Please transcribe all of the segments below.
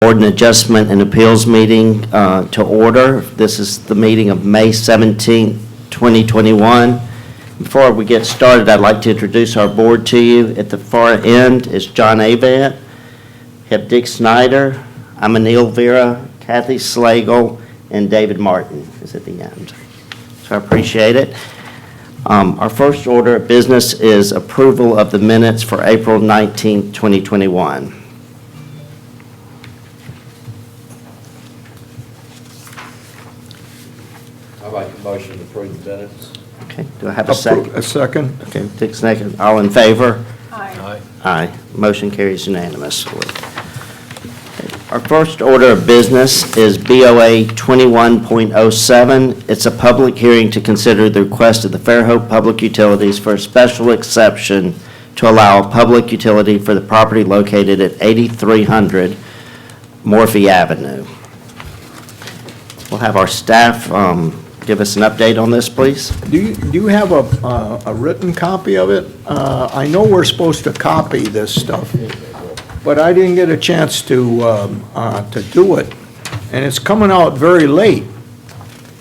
Board and Adjustment and Appeals meeting to order. This is the meeting of May 17, 2021. Before we get started, I'd like to introduce our board to you. At the far end is John Avant. We have Dick Snyder, I'm Anil Vera, Kathy Slagle, and David Martin is at the end. So I appreciate it. Our first order of business is approval of the minutes for April 19, 2021. I make a motion to approve the minutes. Okay, do I have a second? A second. Okay, Dick Snyder, all in favor? Aye. Aye. Motion carries unanimously. Our first order of business is BOA 21.07. It's a public hearing to consider the request of the Fairhope Public Utilities for a special exception to allow a public utility for the property located at 8300 Morphy Avenue. We'll have our staff give us an update on this, please. Do you have a written copy of it? I know we're supposed to copy this stuff, but I didn't get a chance to do it, and it's coming out very late.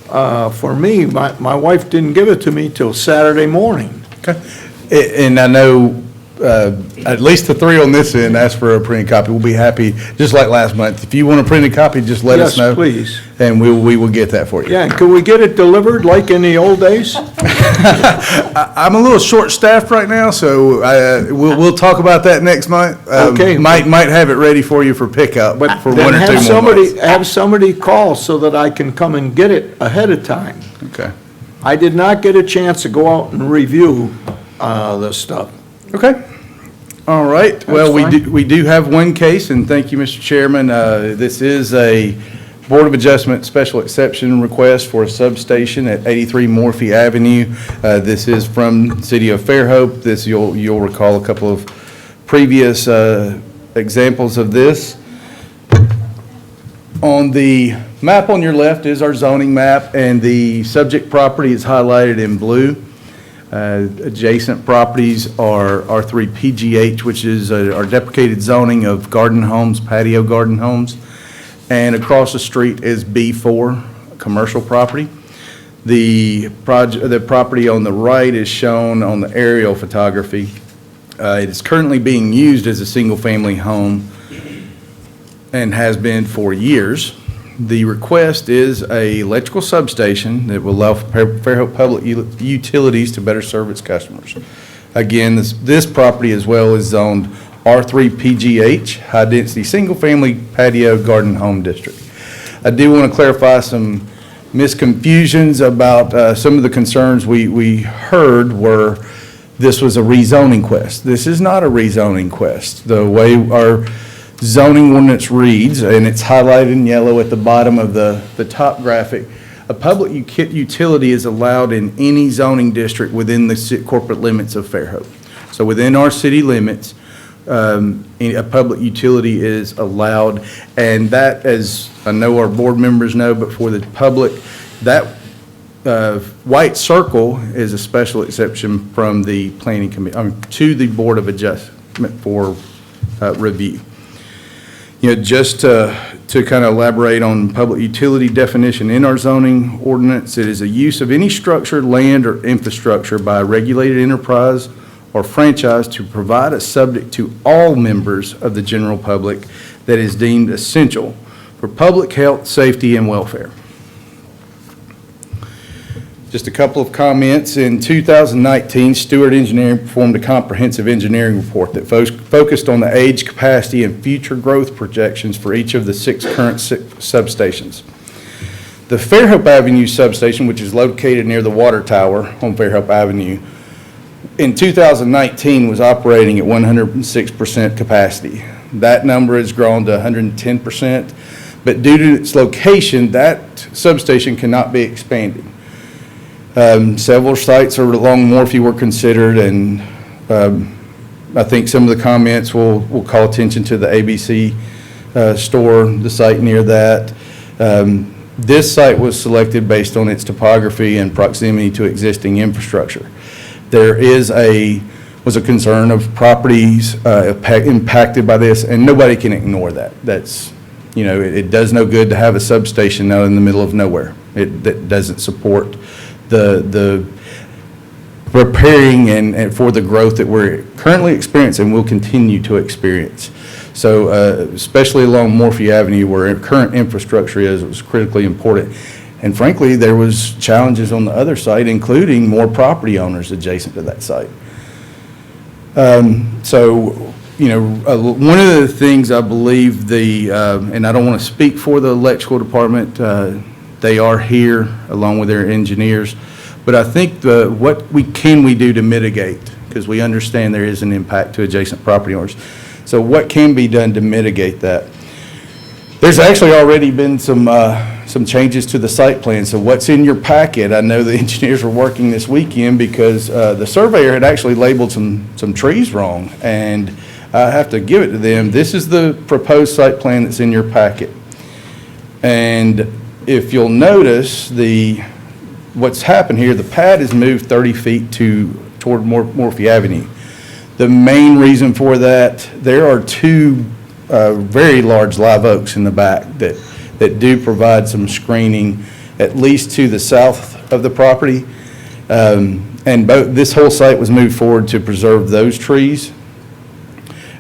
For me, my wife didn't give it to me till Saturday morning. Okay. And I know at least the three on this end asked for a printed copy. We'll be happy, just like last month. If you want a printed copy, just let us know. Yes, please. And we will get that for you. Yeah, and can we get it delivered like in the old days? I'm a little short-staffed right now, so we'll talk about that next month. Okay. Might have it ready for you for pickup, but for Then one or have two more somebody months. have somebody call so that I can come and get it ahead of time. Okay. I did not get a chance to go out and review this stuff. Okay. All right. Well, fine. we do have one case, and thank you, Mr. Chairman. This is a Board of Adjustment special exception request for a substation at 83 Morphy Avenue. This is from City of Fairhope. This, you'll recall a couple of previous examples of this. On the map on your left is our zoning map, and the subject property is highlighted in blue. Adjacent properties are R3 PGH, which is our deprecated zoning of garden homes, patio garden homes. And across the street is B4, commercial property. The property on the right is shown on the aerial photography. It is currently being used as a single-family home and has been for years. The request is a electrical substation that will allow Fairhope Public Utilities to better serve its customers. Again, this property as well is zoned R3 PGH, High Density Single Family Patio Garden Home District. I do want to clarify some misconfusions about some of the concerns we heard were this was a rezoning quest. This is not a rezoning quest. The way our zoning ordinance reads, and it's highlighted in yellow at the bottom of the top graphic, a public utility is allowed in any zoning district within the corporate limits of Fairhope. So within our city limits, a public utility is allowed, and that, as I know our board members know, but for the public, that white circle is a special exception from the planning committee, to the Board of Adjustment for review. You know, just to kind of elaborate on public utility definition in our zoning ordinance, it is a use of any structure, land, or infrastructure by a regulated enterprise or franchise to provide a subject to all members of the general public that is deemed essential for public health, safety, and welfare. Just a couple of comments. In 2019, Stewart Engineering performed a comprehensive engineering report that focused on the age, capacity, and future growth projections for each of the six current substations. The Fairhope Avenue substation, which is located near the water tower on Fairhope Avenue, in 2019 was operating at 106% capacity. That number has grown to 110%, but due to its location, that substation cannot be expanded. Several sites along Morphy were considered, and I think some of the comments will call attention to the ABC store, the site near that. This site was selected based on its topography and proximity to existing infrastructure. There was a concern of properties impacted by this, and nobody can ignore that. That's It does no good to have a substation out in the middle of nowhere. That doesn't support the preparing and for the growth that we're currently experiencing and will continue to experience. So especially along Morphy Avenue where current infrastructure is, it was critically important. And frankly, there was challenges on the other side, including more property owners adjacent to that site. One of the things I believe and I don't want to speak for the electrical department, they are here along with their engineers, but I think what can we do to mitigate, because we understand there is an impact to adjacent property owners. So what can be done to mitigate that? There's actually already been some changes to the site plan. So what's in your packet, I know the engineers were working this weekend because the surveyor had actually labeled some trees wrong, and I have to give it to them. This is the proposed site plan that's in your packet. And if you'll notice, what's happened here, the pad is moved 30 feet toward Morphy Avenue. The main reason for that, there are two very large live oaks in the back that do provide some screening, at least to the south of the property. And this whole site was moved forward to preserve those trees.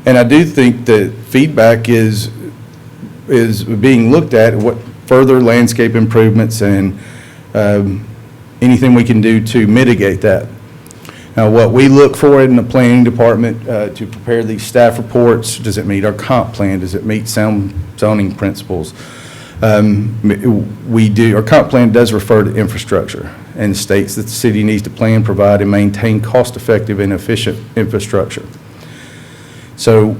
And I do think that feedback is being looked at, what further landscape improvements and anything we can do to mitigate that. Now, what we look for in the planning department to prepare these staff reports, does it meet our comp plan? Does it meet sound zoning principles? Our comp plan does refer to infrastructure and states that the city needs to plan, provide, and maintain cost-effective and efficient infrastructure. So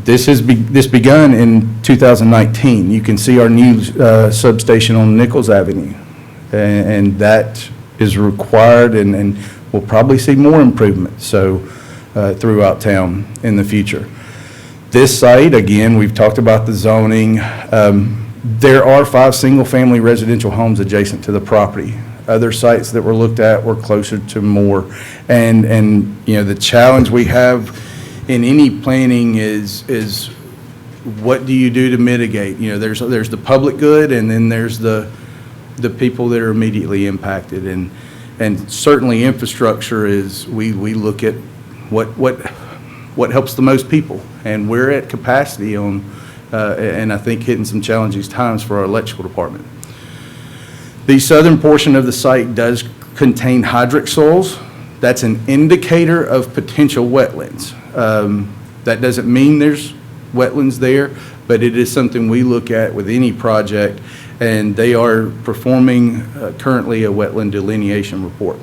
this begun in 2019. You can see our new substation on Nichols Avenue, and that is required, and we'll probably see more improvements throughout town in the future. This site, again, we've talked about the zoning. There are 5 single-family residential homes adjacent to the property. Other sites that were looked at were closer to more. And the challenge we have in any planning is what do you do to mitigate? There's the public good, and then there's the people that are immediately impacted. And certainly infrastructure is, we look at what helps the most people. And we're at capacity on, and I think hitting some challenging times for our electrical department. The southern portion of the site does contain hydric soils. That's an indicator of potential wetlands. That doesn't mean there's wetlands there, but it is something we look at with any project, and they are performing currently a wetland delineation report.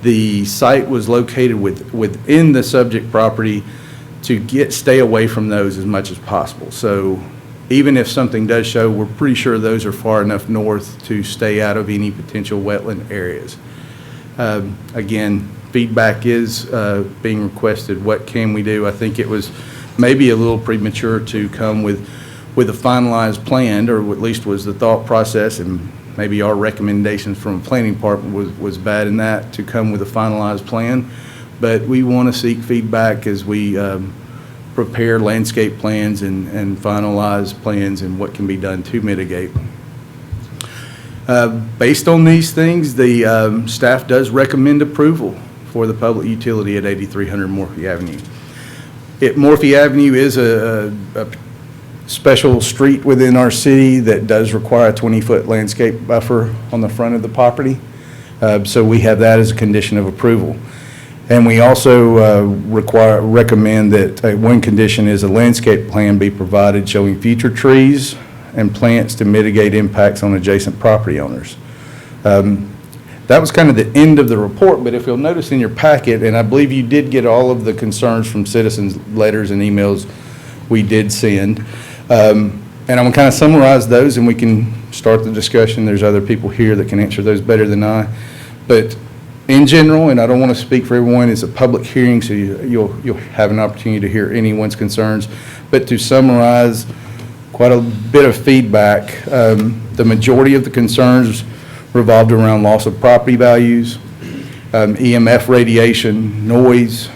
The site was located within the subject property to stay away from those as much as possible. So even if something does show, we're pretty sure those are far enough north to stay out of any potential wetland areas. Again, feedback is being requested. What can we do? I think it was maybe a little premature to come with a finalized plan, or at least was the thought process, and maybe our recommendations from the planning department was bad in that, to come with a finalized plan. But we want to seek feedback as we prepare landscape plans and finalize plans and what can be done to mitigate. Based on these things, the staff does recommend approval for the public utility at 8300 Morphy Avenue. Morphy Avenue is a special street within our city that does require a 20-foot landscape buffer on the front of the property. So we have that as a condition of approval. And we also recommend that one condition is a landscape plan be provided showing future trees and plants to mitigate impacts on adjacent property owners. That was kind of the end of the report, but if you'll notice in your packet, and I believe you did get all of the concerns from citizens, letters and emails we did send. And I'm going to kind of summarize those and we can start the discussion. There's other people here that can answer those better than I. But in general, and I don't want to speak for everyone, it's a public hearing, so you'll have an opportunity to hear anyone's concerns. But to summarize quite a bit of feedback, the majority of the concerns revolved around loss of property values, EMF radiation, noise,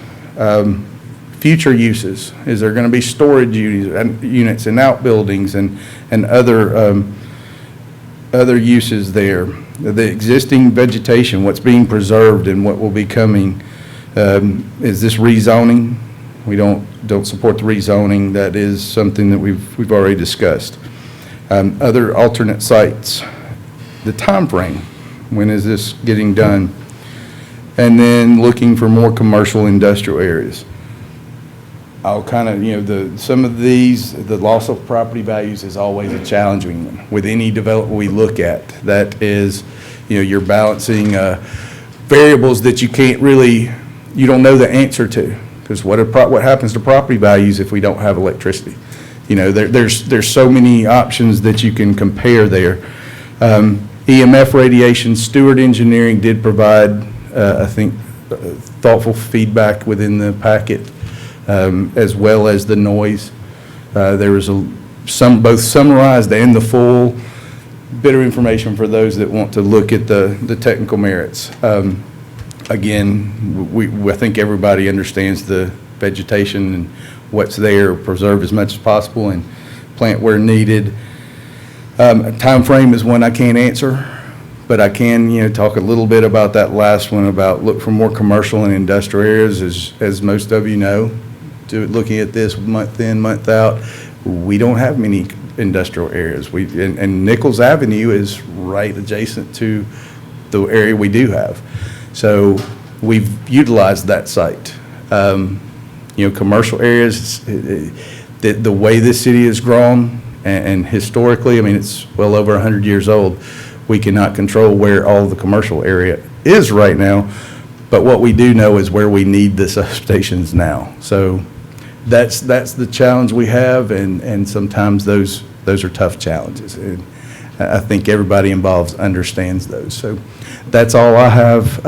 future uses. Is there going to be storage units and outbuildings and other uses there? The existing vegetation, what's being preserved and what will be coming, is this rezoning? We don't support the rezoning. That is something that we've already discussed. Other alternate sites, the time frame, when is this getting done? And then looking for more commercial industrial areas. I'll kind of, some of these, the loss of property values is always a challenging one. With any development we look at, that is, you're balancing variables that you don't know the answer to. Because what happens to property values if we don't have electricity? There's so many options that you can compare there. EMF radiation, Stewart Engineering did provide, I think, thoughtful feedback within the packet, as well as the noise. There was both summarized and the full bit of information for those that want to look at the technical merits. Again, I think everybody understands the vegetation and what's there, preserve as much as possible and plant where needed. Time frame is one I can't answer, but I can, talk a little bit about that last one about look for more commercial and industrial areas. As most of you know, looking at this month in, month out, we don't have many industrial areas. And Nichols Avenue is right adjacent to the area we do have. So we've utilized that site. Commercial areas, the way this city has grown and historically, it's well over 100 years old, we cannot control where all the commercial area is right now, but what we do know is where we need the substations now. So that's the challenge we have, and sometimes those are tough challenges. And I think everybody involved understands those. So that's all I have.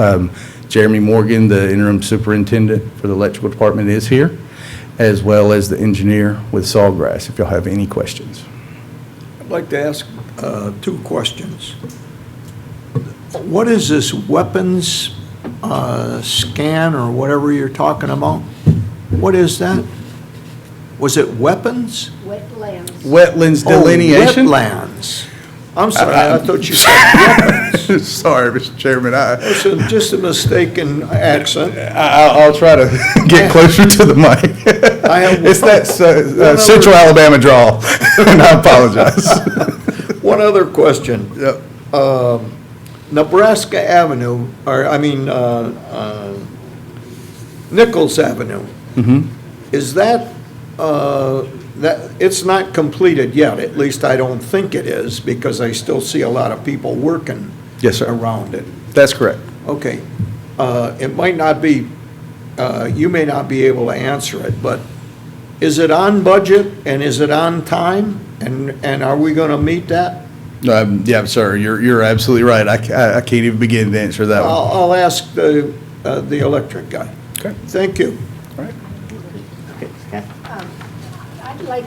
Jeremy Morgan, the interim superintendent for the electrical department, is here, as well as the engineer with Sawgrass, if y'all have any questions. I'd like to ask 2 questions. What is this weapons scan or whatever you're talking about? What is that? Was it weapons? Wetlands delineation? Oh, wetlands. I'm sorry, I thought you said weapons. Sorry, Mr. Chairman. It's just a mistaken accent. I'll try to get closer to the mic. It's that Central Alabama drawl, and I apologize. One other question. Yep. Nebraska Avenue, Nichols Avenue. Mm-hmm. Is that it's not completed yet, at least I don't think it is, because I still see a lot of people working Yes, sir. around it. That's correct. Okay. It might not be, you may not be able to answer it, but is it on budget and is it on time? And are we going to meet that? Yeah, sir, you're absolutely right. I can't even begin to answer that one. I'll ask the electric guy. Okay. Thank you. All right. I'd like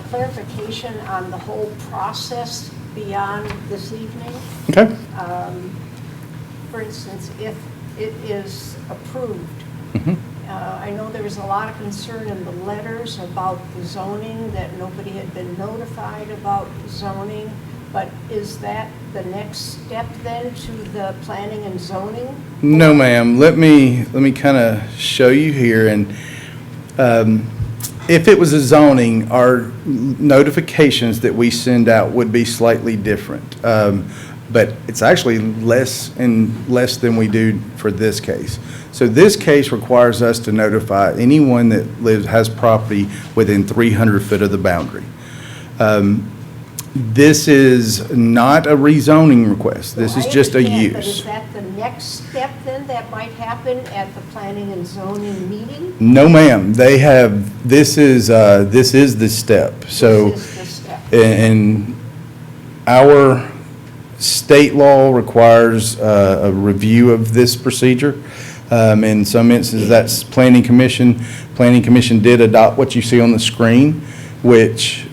clarification on the whole process beyond this evening. Okay. For instance, if it is approved, Mhm. I know there was a lot of concern in the letters about the zoning, that nobody had been notified about zoning, but is that the next step then to the planning and zoning? No, ma'am. Let me kind of show you here. And if it was a zoning, our notifications that we send out would be slightly different. But it's actually less than we do for this case. So this case requires us to notify anyone that has property within 300 foot of the boundary. This is not a rezoning request. This is just a use. But is that the next step then that might happen at the planning and zoning meeting? No, ma'am. They have, this is the step. So, This is the step. and our state law requires a review of this procedure. In some instances, that's Planning Commission. Planning Commission did adopt what you see on the screen, which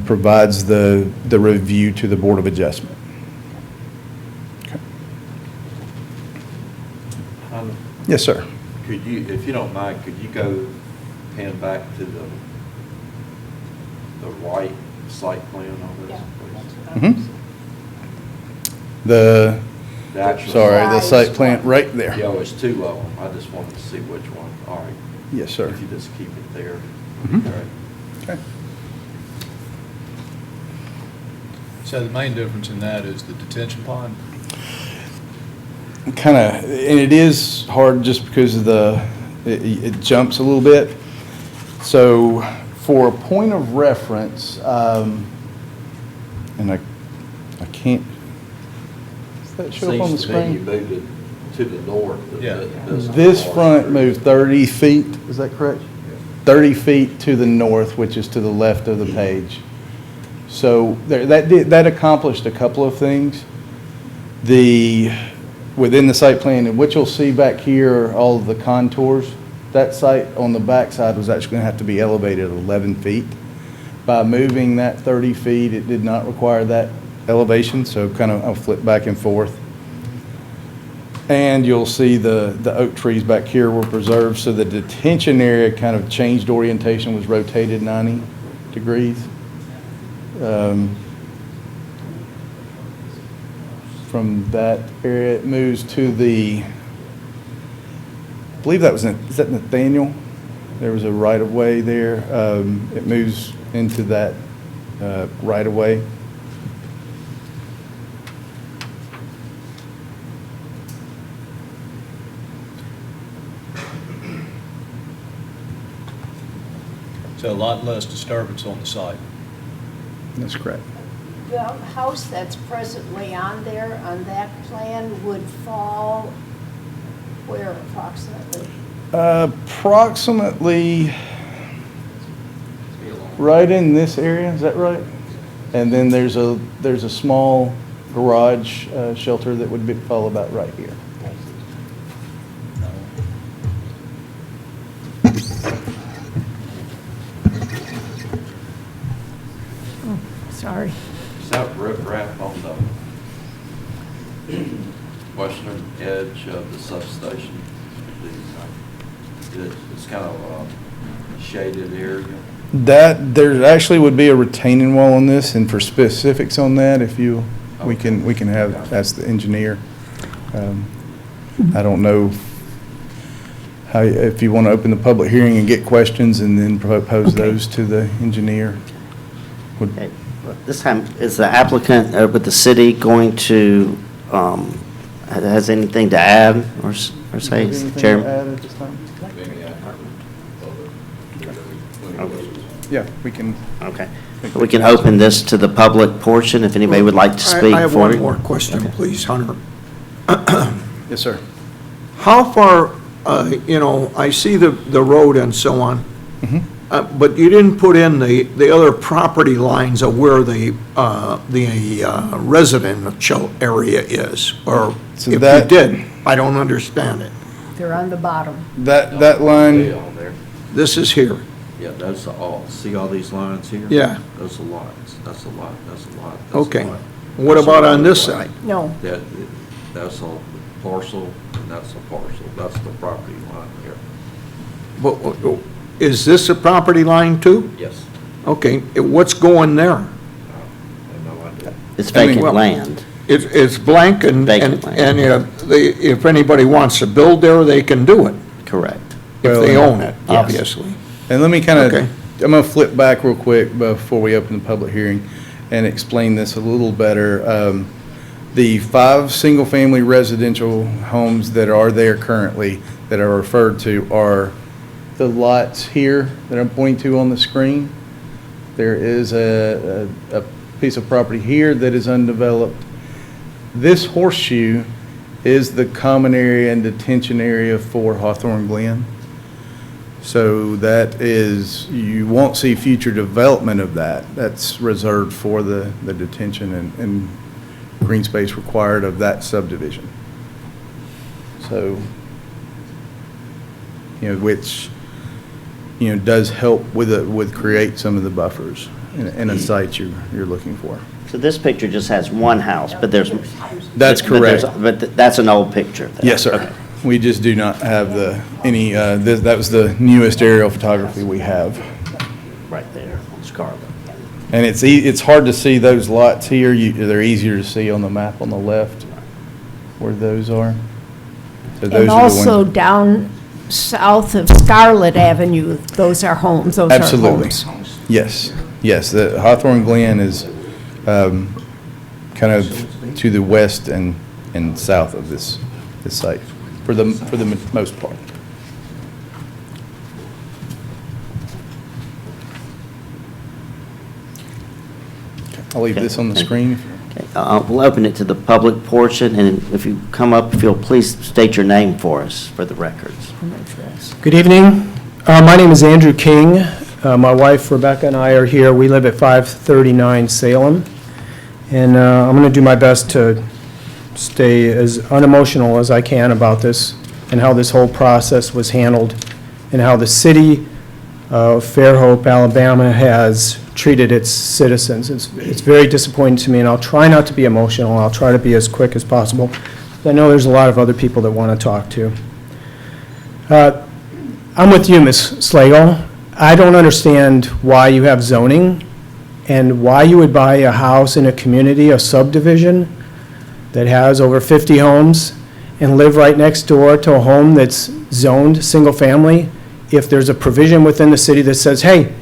provides the review to the Board of Adjustment. Okay. Yes, sir. Could you, if you don't mind, could you go pan back to the right site plan on this, Yeah, please? that's what I was- The, The actual- sorry, the site Size plan one. right there. Yeah, it's two of them. I just wanted to see which one. All right. Yes, sir. If you just keep it there. Mhm. All right. Okay. So the main difference in that is the detention pond? Kind of, and it is hard just because of it jumps a little bit. So for a point of reference, and I can't, does that show up on the Seems to me you screen? moved it to the north. Yeah. This front moved 30 feet, is that correct? 30 feet to the north, which is to the left of the page. So that accomplished a couple of things. Within the site plan, and what you'll see back here are all of the contours. That site on the backside was actually going to have to be elevated 11 feet. By moving that 30 feet, it did not require that elevation, so kind of I'll flip back and forth. And you'll see the oak trees back here were preserved, so the detention area kind of changed orientation, was rotated 90 degrees. From that area, it moves to I believe is that Nathaniel? There was a right-of-way there. It moves into that right-of-way. So a lot less disturbance on the site. That's correct. The house that's presently on there, on that plan, would fall where approximately? Approximately right in this area, is that right? And then there's a small garage shelter that would fall about right here. Sorry. Is that riprap on the western edge of the substation? It's kind of a shaded area. There actually would be a retaining wall on this, and for specifics on that, we can ask the engineer. I don't know if you want to open the public hearing and get questions and then propose those to the engineer. Okay. This time, is the applicant with the city going to, has anything to add or say, Chairman? Yeah, we can. Okay. We can open this to the public portion if anybody would like to speak. I have for one it. more question, please, Hunter. Yes, sir. How far, I see the road and so on, but you didn't put in the other property lines of where the residential area is, or So if you that- did, I don't understand it. They're on the bottom. That line, Yeah, on there. This is here. Yeah, those are all, see all these lines here? Yeah. Those are lots, that's a lot, that's a lot. that's a Okay. lot. What That's a about lot on of this lot. side? No, That's a parcel, and that's a parcel, that's the property line here. But is this a property line too? Yes. Okay, what's going there? I have no idea. It's I mean, vacant well- land. It's blank and, Vacant land. if anybody wants to build there, they can do it, Correct. if they Well, own it, yes. obviously. and let me kind of, Okay. I'm going to flip back real quick before we open the public hearing and explain this a little better. The 5 single-family residential homes that are there currently that are referred to are the lots here that I'm pointing to on the screen. There is a piece of property here that is undeveloped. This horseshoe is the common area and detention area for Hawthorne Glen. So that is, you won't see future development of that. That's reserved for the detention and green space required of that subdivision. So, which, does help with create some of the buffers in a site you're looking for. So this picture just has one house, but there's. That's but there's- correct. But that's an old picture. there. Yes, sir. Okay. We just do not have that was the newest aerial photography we have. Right there on Scarlet. And it's hard to see those lots here. They're easier to see on the map on the left where those are. So those And are the also ones. down south of Scarlet Avenue, those are homes, those are Absolutely. homes. Yes. The Hawthorne Glen is kind of to the west and south of this site for the most part. I'll leave this on the screen. Okay, we'll open it to the public portion, and if you come up, if you'll please state your name for us, for the records. Good evening. My name is Andrew King. My wife Rebecca and I are here. We live at 539 Salem. And I'm going to do my best to stay as unemotional as I can about this and how this whole process was handled and how the city of Fairhope, Alabama has treated its citizens. It's very disappointing to me, and I'll try not to be emotional. I'll try to be as quick as possible. I know there's a lot of other people that want to talk to. I'm with you, Ms. Slagle. I don't understand why you have zoning and why you would buy a house in a community, a subdivision that has over 50 homes and live right next door to a home that's zoned single family if there's a provision within the city that says, hey,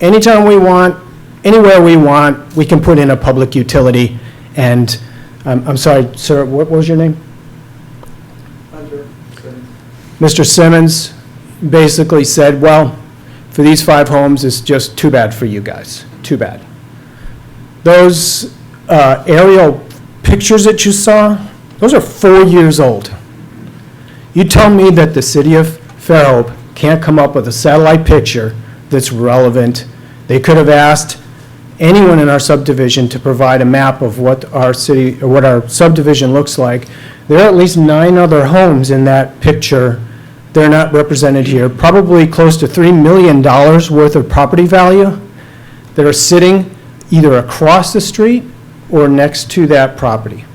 anytime we want, anywhere we want, we can put in a public utility. And I'm sorry, sir, what was your name? Mr. Simmons basically said, well, for these 5 homes, it's just too bad for you guys, too bad. Those aerial pictures that you saw, those are 4 years old. You tell me that the city of Fairhope can't come up with a satellite picture that's relevant. They could have asked anyone in our subdivision to provide a map of what our city, or what our subdivision looks like. There are at least 9 other homes in that picture. They're not represented here. Probably close to $3 million worth of property value that are sitting either across the street or next to that property.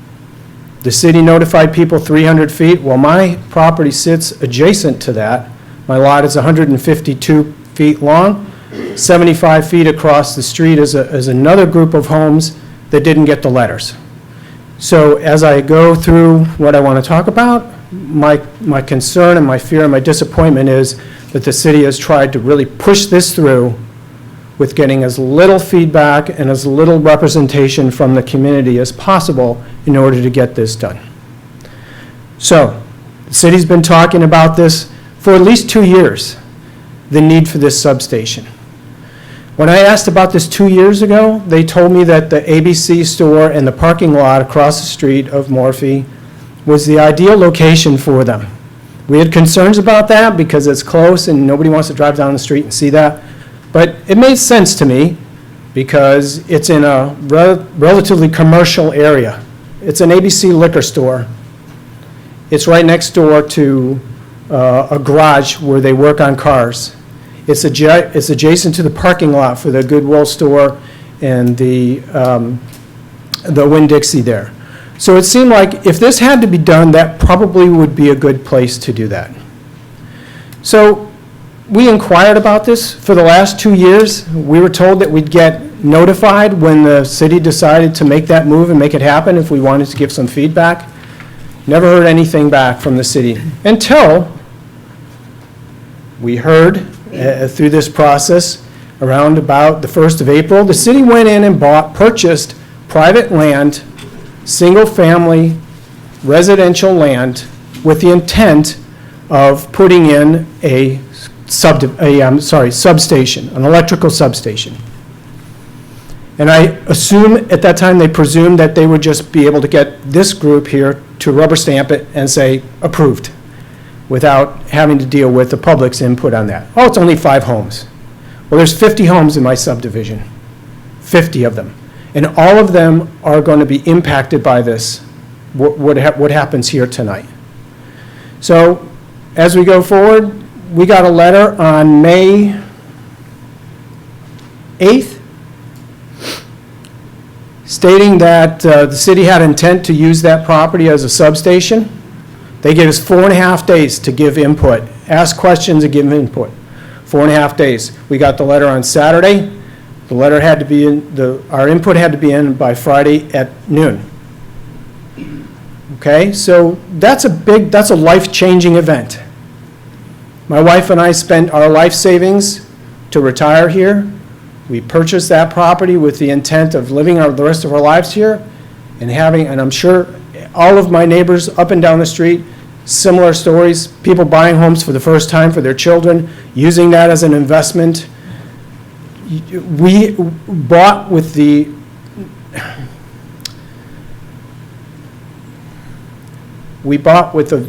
The city notified people 300 feet. Well, my property sits adjacent to that. My lot is 152 feet long. 75 feet across the street is another group of homes that didn't get the letters. So as I go through what I want to talk about, my concern and my fear and my disappointment is that the city has tried to really push this through with getting as little feedback and as little representation from the community as possible in order to get this done. So, the city's been talking about this for at least 2 years, the need for this substation. When I asked about this 2 years ago, they told me that the ABC store and the parking lot across the street of Morphe was the ideal location for them. We had concerns about that because it's close and nobody wants to drive down the street and see that. But it made sense to me because it's in a relatively commercial area. It's an ABC liquor store. It's right next door to a garage where they work on cars. It's adjacent to the parking lot for the Goodwill store and the Winn-Dixie there. So it seemed like if this had to be done, that probably would be a good place to do that. So we inquired about this for the last 2 years. We were told that we'd get notified when the city decided to make that move and make it happen if we wanted to give some feedback. Never heard anything back from the city until we heard through this process around about the 1st of April, the city went in and purchased private land, single-family residential land with the intent of putting in a substation, an electrical substation. And I assume at that time they presumed that they would just be able to get this group here to rubber stamp it and say approved without having to deal with the public's input on that. Oh, it's only 5 homes. Well, there's 50 homes in my subdivision, 50 of them. And all of them are going to be impacted by this, what happens here tonight. So as we go forward, we got a letter on May 8th stating that the city had intent to use that property as a substation. They gave us 4.5 days to give input, ask questions and give input. 4.5 days. We got the letter on Saturday. The letter had to be in, our input had to be in by Friday at noon. Okay, so that's a life-changing event. My wife and I spent our life savings to retire here. We purchased that property with the intent of living the rest of our lives here and and I'm sure all of my neighbors up and down the street, similar stories, people buying homes for the first time for their children, using that as an investment. We bought with the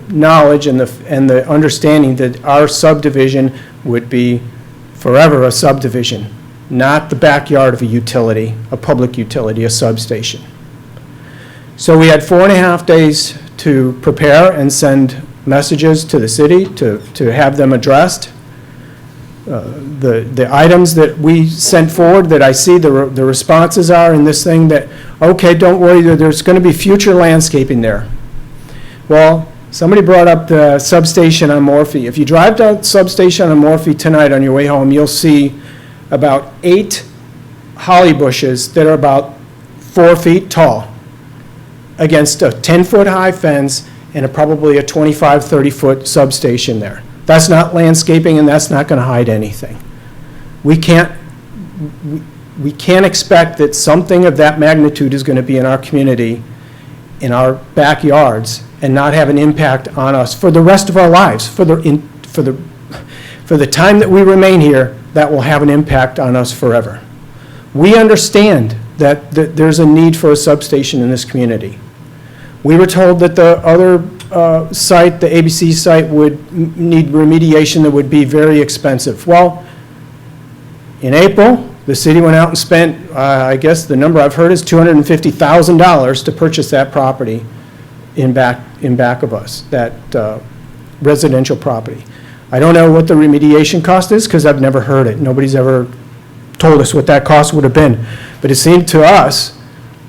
knowledge and the understanding that our subdivision would be forever a subdivision, not the backyard of a utility, a public utility, a substation. So we had 4.5 days to prepare and send messages to the city to have them addressed. The items that we sent forward that I see the responses are in this thing that, okay, don't worry, there's going to be future landscaping there. Well, somebody brought up the substation on Morphe. If you drive down substation on Morphe tonight on your way home, you'll see about 8 holly bushes that are about 4 feet tall against a 10-foot high fence and probably a 25, 30-foot substation there. That's not landscaping and that's not going to hide anything. We can't expect that something of that magnitude is going to be in our community, in our backyards, and not have an impact on us for the rest of our lives. For the time that we remain here, that will have an impact on us forever. We understand that there's a need for a substation in this community. We were told that the other site, the ABC site, would need remediation that would be very expensive. Well, in April, the city went out and spent, I guess the number I've heard is $250,000 to purchase that property in back of us, that residential property. I don't know what the remediation cost is because I've never heard it. Nobody's ever told us what that cost would have been. But it seemed to us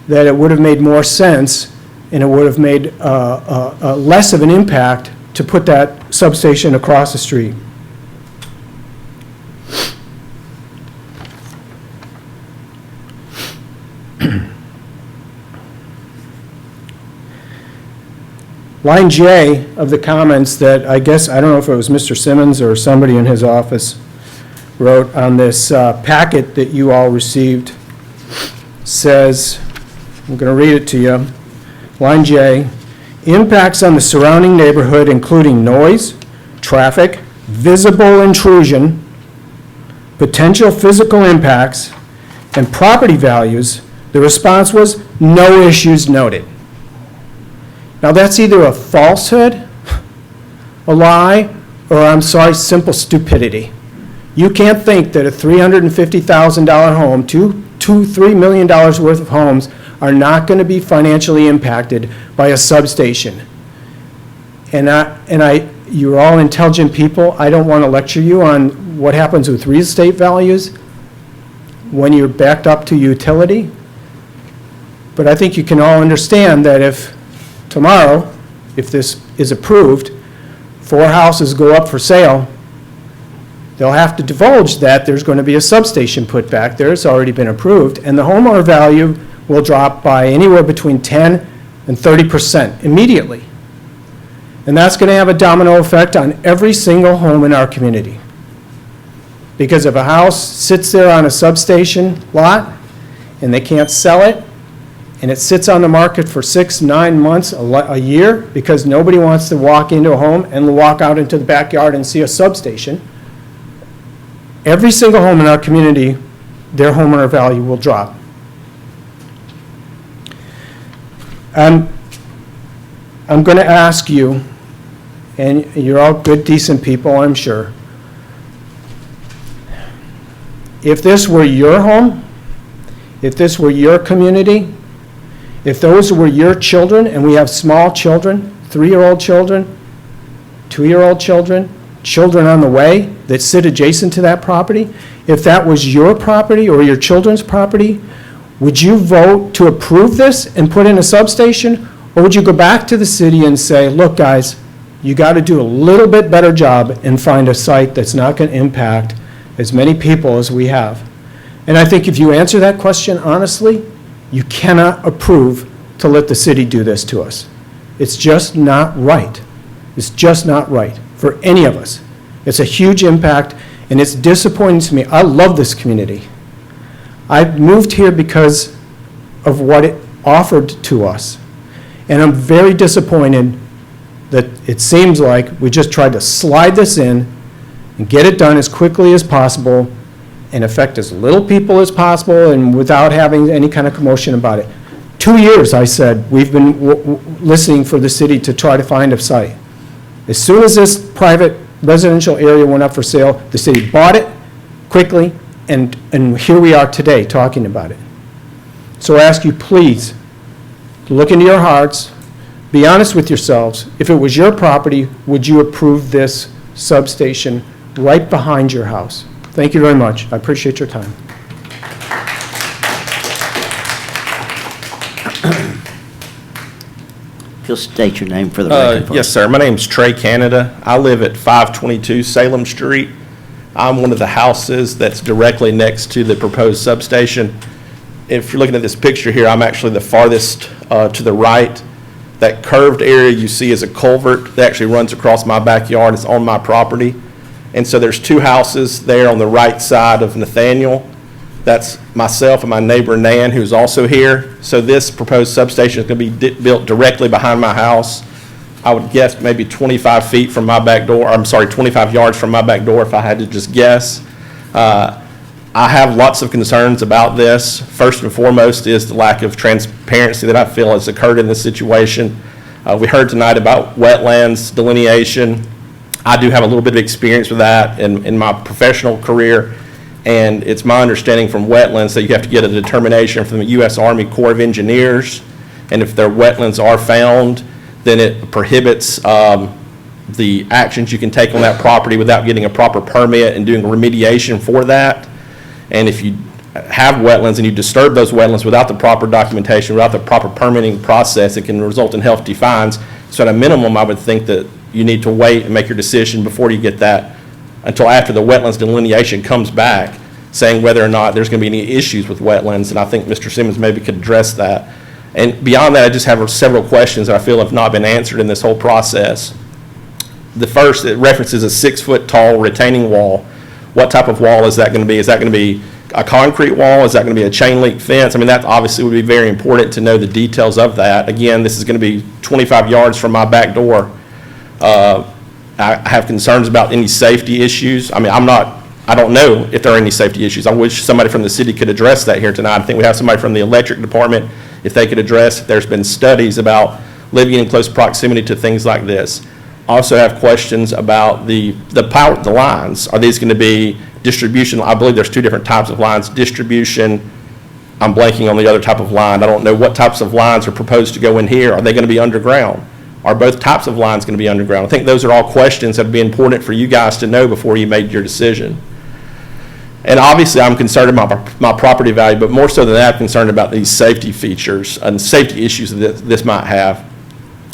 that it would have made more sense and it would have made less of an impact to put that substation across the street. Line J of the comments that I guess, I don't know if it was Mr. Simmons or somebody in his office wrote on this packet that you all received says, I'm going to read it to you. Line J, impacts on the surrounding neighborhood including noise, traffic, visible intrusion, potential physical impacts, and property values. The response was no issues noted. Now that's either a falsehood, a lie, or I'm sorry, simple stupidity. You can't think that a $350,000 home, $3 million worth of homes are not going to be financially impacted by a substation. You're all intelligent people. I don't want to lecture you on what happens with real estate values when you're backed up to utility. But I think you can all understand that if tomorrow, if this is approved, 4 houses go up for sale, they'll have to divulge that there's going to be a substation put back there. It's already been approved, and the homeowner value will drop by anywhere between 10 and 30% immediately. And that's going to have a domino effect on every single home in our community. Because if a house sits there on a substation lot and they can't sell it, and it sits on the market for 6, 9 months, a year, because nobody wants to walk into a home and walk out into the backyard and see a substation, every single home in our community, their homeowner value will drop. I'm going to ask you, and you're all good, decent people, I'm sure. If this were your home, if this were your community, if those were your children, and we have small children, 3-year-old children, 2-year-old children, children on the way that sit adjacent to that property, if that was your property or your children's property, would you vote to approve this and put in a substation? Or would you go back to the city and say, look, guys, You got to do a little bit better job and find a site that's not going to impact as many people as we have. And I think if you answer that question honestly, you cannot approve to let the city do this to us. It's just not right. It's just not right for any of us. It's a huge impact, and it's disappointing to me. I love this community. I moved here because of what it offered to us. And I'm very disappointed that it seems like we just tried to slide this in and get it done as quickly as possible and affect as little people as possible and without having any kind of commotion about it. 2 years, I said, we've been listening for the city to try to find a site. As soon as this private residential area went up for sale, the city bought it quickly, and here we are today talking about it. So I ask you, please, look into your hearts, be honest with yourselves. If it was your property, would you approve this substation right behind your house? Thank you very much. I appreciate your time. If you'll state your name for the record. please. Yes, sir. My name's Trey Canada. I live at 522 Salem Street. I'm one of the houses that's directly next to the proposed substation. If you're looking at this picture here, I'm actually the farthest to the right. That curved area you see is a culvert that actually runs across my backyard. It's on my property. And so there's two houses there on the right side of Nathaniel. That's myself and my neighbor Nan, who's also here. So this proposed substation is going to be built directly behind my house. I would guess maybe 25 feet from my back door. 25 yards from my back door if I had to just guess. I have lots of concerns about this. First and foremost is the lack of transparency that I feel has occurred in this situation. We heard tonight about wetlands delineation. I do have a little bit of experience with that in my professional career, and it's my understanding from wetlands that you have to get a determination from the U.S. Army Corps of Engineers, and if their wetlands are found, then it prohibits the actions you can take on that property without getting a proper permit and doing remediation for that. And if you have wetlands and you disturb those wetlands without the proper documentation, without the proper permitting process, it can result in hefty fines. So at a minimum, I would think that you need to wait and make your decision before you get that until after the wetlands delineation comes back, saying whether or not there's going to be any issues with wetlands. And I think Mr. Simmons maybe could address that. And beyond that, I just have several questions that I feel have not been answered in this whole process. The first, it references a 6-foot tall retaining wall. What type of wall is that going to be? Is that going to be a concrete wall? Is that going to be a chain link fence? I mean, that obviously would be very important to know the details of that. Again, this is going to be 25 yards from my back door. I have concerns about any safety issues. I mean, I don't know if there are any safety issues. I wish somebody from the city could address that here tonight. I think we have somebody from the electric department, if they could address. There's been studies about living in close proximity to things like this. Also have questions about the power, the lines. Are these going to be distribution? I believe there's two different types of lines. Distribution, I'm blanking on the other type of line. I don't know what types of lines are proposed to go in here. Are they going to be underground? Are both types of lines going to be underground? I think those are all questions that would be important for you guys to know before you made your decision. And obviously, I'm concerned about my property value, but more so than that, I'm concerned about these safety features and safety issues that this might have.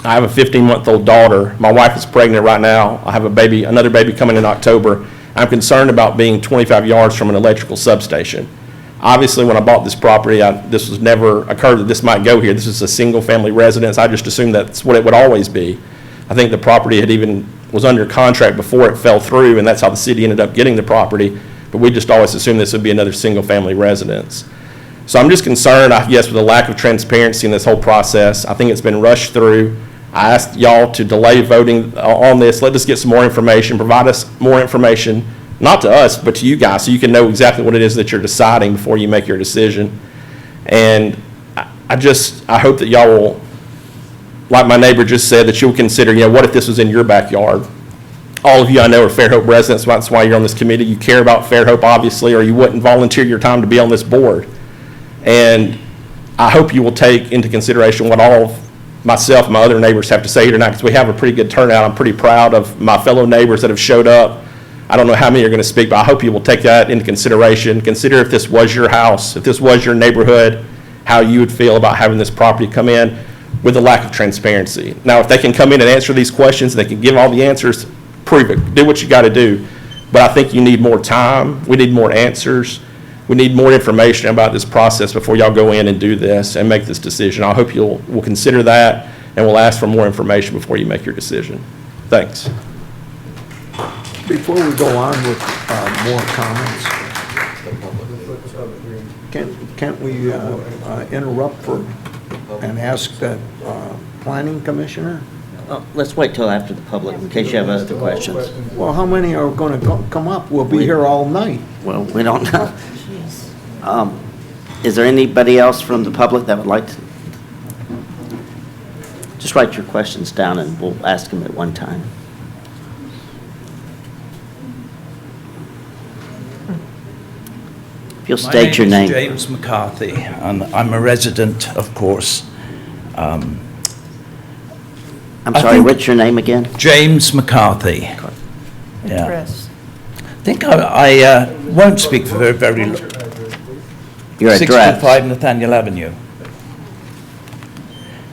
I have a 15-month-old daughter. My wife is pregnant right now. I have another baby coming in October. I'm concerned about being 25 yards from an electrical substation. Obviously, when I bought this property, this was never occurred that this might go here. This is a single-family residence. I just assumed that's what it would always be. I think the property was under contract before it fell through, and that's how the city ended up getting the property. But we just always assumed this would be another single-family residence. So I'm just concerned, I guess, with the lack of transparency in this whole process. I think it's been rushed through. I asked y'all to delay voting on this. Let us get some more information, provide us more information, not to us, but to you guys, so you can know exactly what it is that you're deciding before you make your decision. And I hope that y'all will, like my neighbor just said, that you'll consider, what if this was in your backyard? All of you I know are Fairhope residents. That's why you're on this committee. You care about Fairhope, obviously, or you wouldn't volunteer your time to be on this board. And I hope you will take into consideration what all of myself and my other neighbors have to say here tonight, because we have a pretty good turnout. I'm pretty proud of my fellow neighbors that have showed up. I don't know how many are going to speak, but I hope you will take that into consideration. Consider if this was your house, if this was your neighborhood, how you would feel about having this property come in. with the lack of transparency. Now, if they can come in and answer these questions, they can give all the answers, prove it, do what you got to do. But I think you need more time, we need more answers, we need more information about this process before y'all go in and do this and make this decision. I hope will consider that, and we'll ask for more information before you make your decision. Thanks. Before we go on with more comments, can't we interrupt for, and ask the planning commissioner? Let's wait till after the public, in case you have other questions. Well, how many are going to come up? We'll be here all night. Well, we don't know. Is there anybody else from the public that would like to? Just write your questions down and we'll ask them at one time. If you'll state your name. My name is James McCarthy, and I'm a resident, of course. I'm I sorry, think- what's your name again? James McCarthy. Yeah. Chris. I think I won't speak for very long. Your address. 625 Nathaniel Avenue.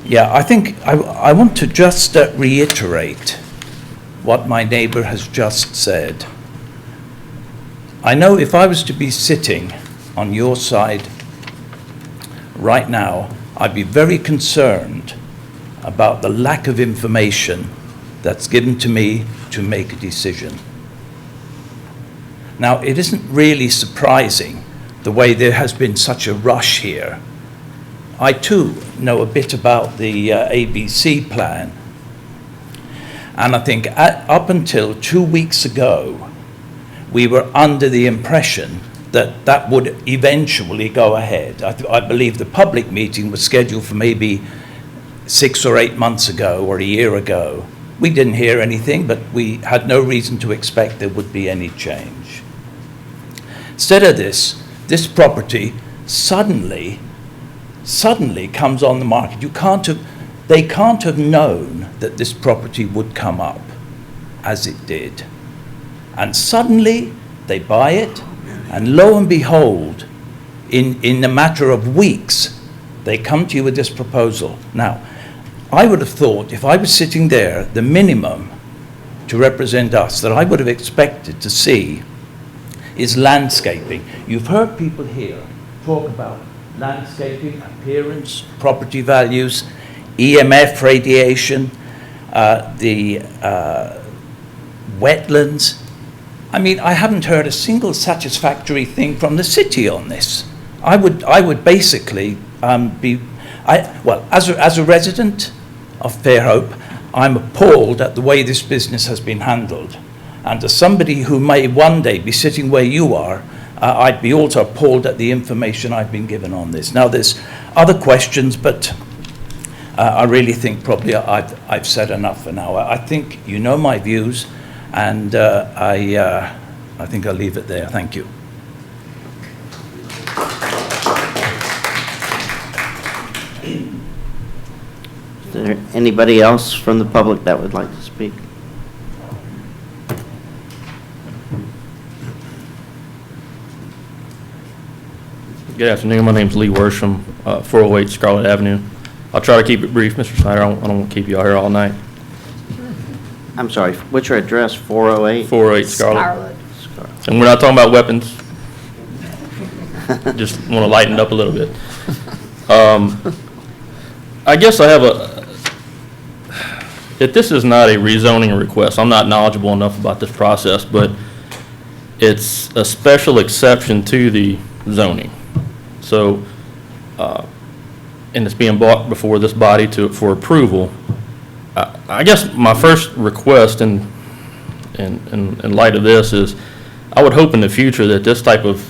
Yeah, I think I want to just reiterate what my neighbor has just said. I know if I was to be sitting on your side right now, I'd be very concerned about the lack of information that's given to me to make a decision. Now, it isn't really surprising the way there has been such a rush here. I too know a bit about the ABC plan, and I think up until 2 weeks ago, we were under the impression that that would eventually go ahead. I believe the public meeting was scheduled for maybe 6 or 8 months ago or a year ago. We didn't hear anything, but we had no reason to expect there would be any change. Instead of this property suddenly comes on the market. They can't have known that this property would come up as it did. And suddenly they buy it, and lo and behold, in a matter of weeks, they come to you with this proposal. Now, I would have thought, if I was sitting there, the minimum to represent us that I would have expected to see is landscaping. You've heard people here talk about landscaping, appearance, property values, EMF radiation, the wetlands. I mean, I haven't heard a single satisfactory thing from the city on this. I would basically as a resident of Fairhope, I'm appalled at the way this business has been handled. And as somebody who may one day be sitting where you are, I'd be also appalled at the information I've been given on this. Now, there's other questions, but I really think probably I've said enough for now. I think you know my views, and I think I'll leave it there. Thank you. Is there anybody else from the public that would like to speak? Good afternoon. My name's Lee Worsham, 408 Scarlett Avenue. I'll try to keep it brief, Mr. Snyder. I don't want to keep you out here all night. I'm sorry, what's your address, 408? 408 Scarlett. Scarlett. And we're not talking about weapons. Just want to lighten it up a little bit. I guess I have if this is not a rezoning request, I'm not knowledgeable enough about this process, but it's a special exception to the zoning. So, and it's being brought before this body for approval. I guess my first request in light of this is, I would hope in the future that this type of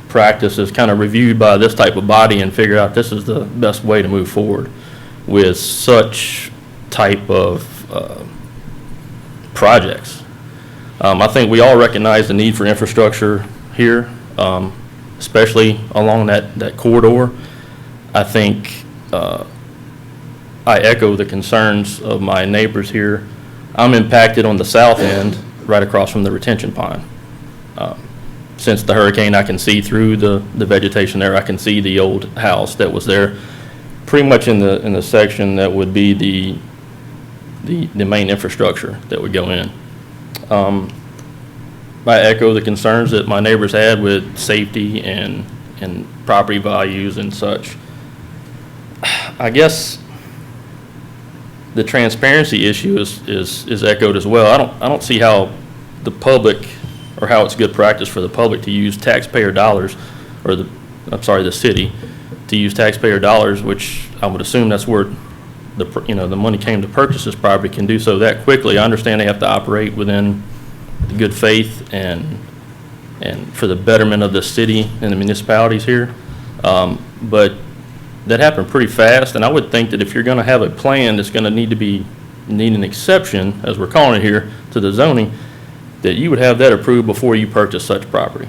practice is kind of reviewed by this type of body and figure out this is the best way to move forward with such type of projects. I think we all recognize the need for infrastructure here, especially along that corridor. I think I echo the concerns of my neighbors here. I'm impacted on the south end, right across from the retention pond. Since the hurricane, I can see through the vegetation there. I can see the old house that was there. pretty much in the section that would be the main infrastructure that would go in. I echo the concerns that my neighbors had with safety and property values and such. I guess the transparency issue is echoed as well. I don't see how the public, or how it's good practice for the public to use taxpayer dollars, or the city, to use taxpayer dollars, which I would assume that's where the money came to purchase this property, can do so that quickly. I understand they have to operate within the good faith and for the betterment of the city and the municipalities here. But that happened pretty fast, and I would think that if you're going to have a plan that's going to need an exception, as we're calling it here, to the zoning, that you would have that approved before you purchase such property.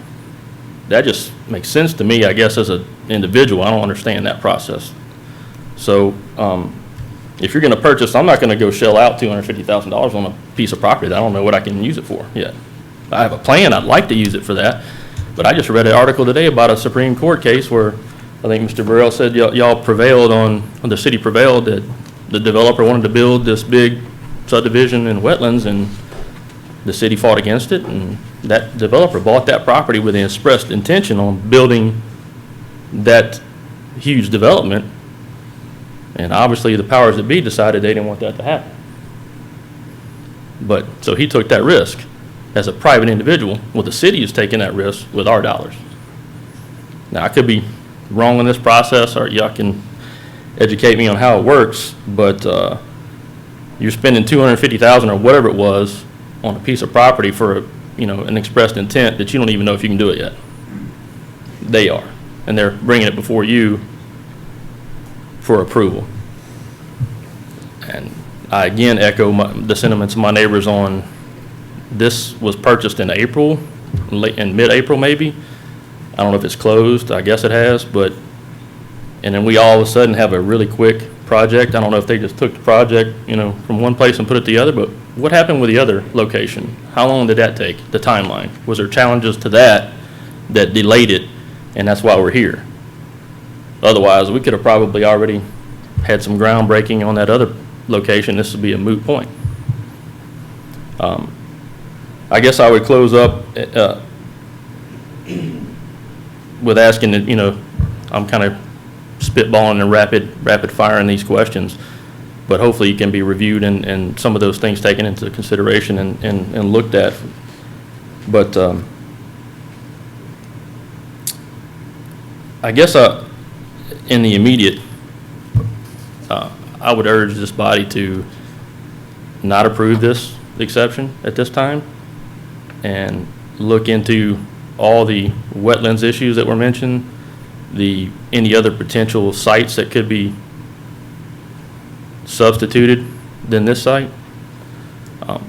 That just makes sense to me, I guess, as an individual. I don't understand that process. So if you're going to purchase, I'm not going to go shell out $250,000 on a piece of property that I don't know what I can use it for yet. I have a plan, I'd like to use it for that, but I just read an article today about a Supreme Court case where I think Mr. Burrell said y'all prevailed the city prevailed, that the developer wanted to build this big subdivision in wetlands, and the city fought against it, and that developer bought that property with the expressed intention on building that huge development, and obviously the powers that be decided they didn't want that to happen. But, so he took that risk as a private individual. Well, the city is taking that risk with our dollars. Now, I could be wrong in this process, or y'all can educate me on how it works, but you're spending $250,000 or whatever it was on a piece of property for an expressed intent that you don't even know if you can do it yet. They are, and they're bringing it before you for approval. And I again echo the sentiments of my neighbors on this. Was purchased in April, in mid-April maybe. I don't know if it's closed, I guess it has, and then we all of a sudden have a really quick project. I don't know if they just took the project, from one place and put it to the other, but what happened with the other location? How long did that take, the timeline? Was there challenges to that delayed it, and that's why we're here? Otherwise, we could have probably already had some groundbreaking on that other location. This would be a moot point. I guess I would close up with asking that, I'm kind of spitballing and rapid firing these questions, but hopefully it can be reviewed and some of those things taken into consideration and looked at. But I guess in the immediate, I would urge this body to not approve this exception at this time and look into all the wetlands issues that were mentioned, any other potential sites that could be substituted than this site.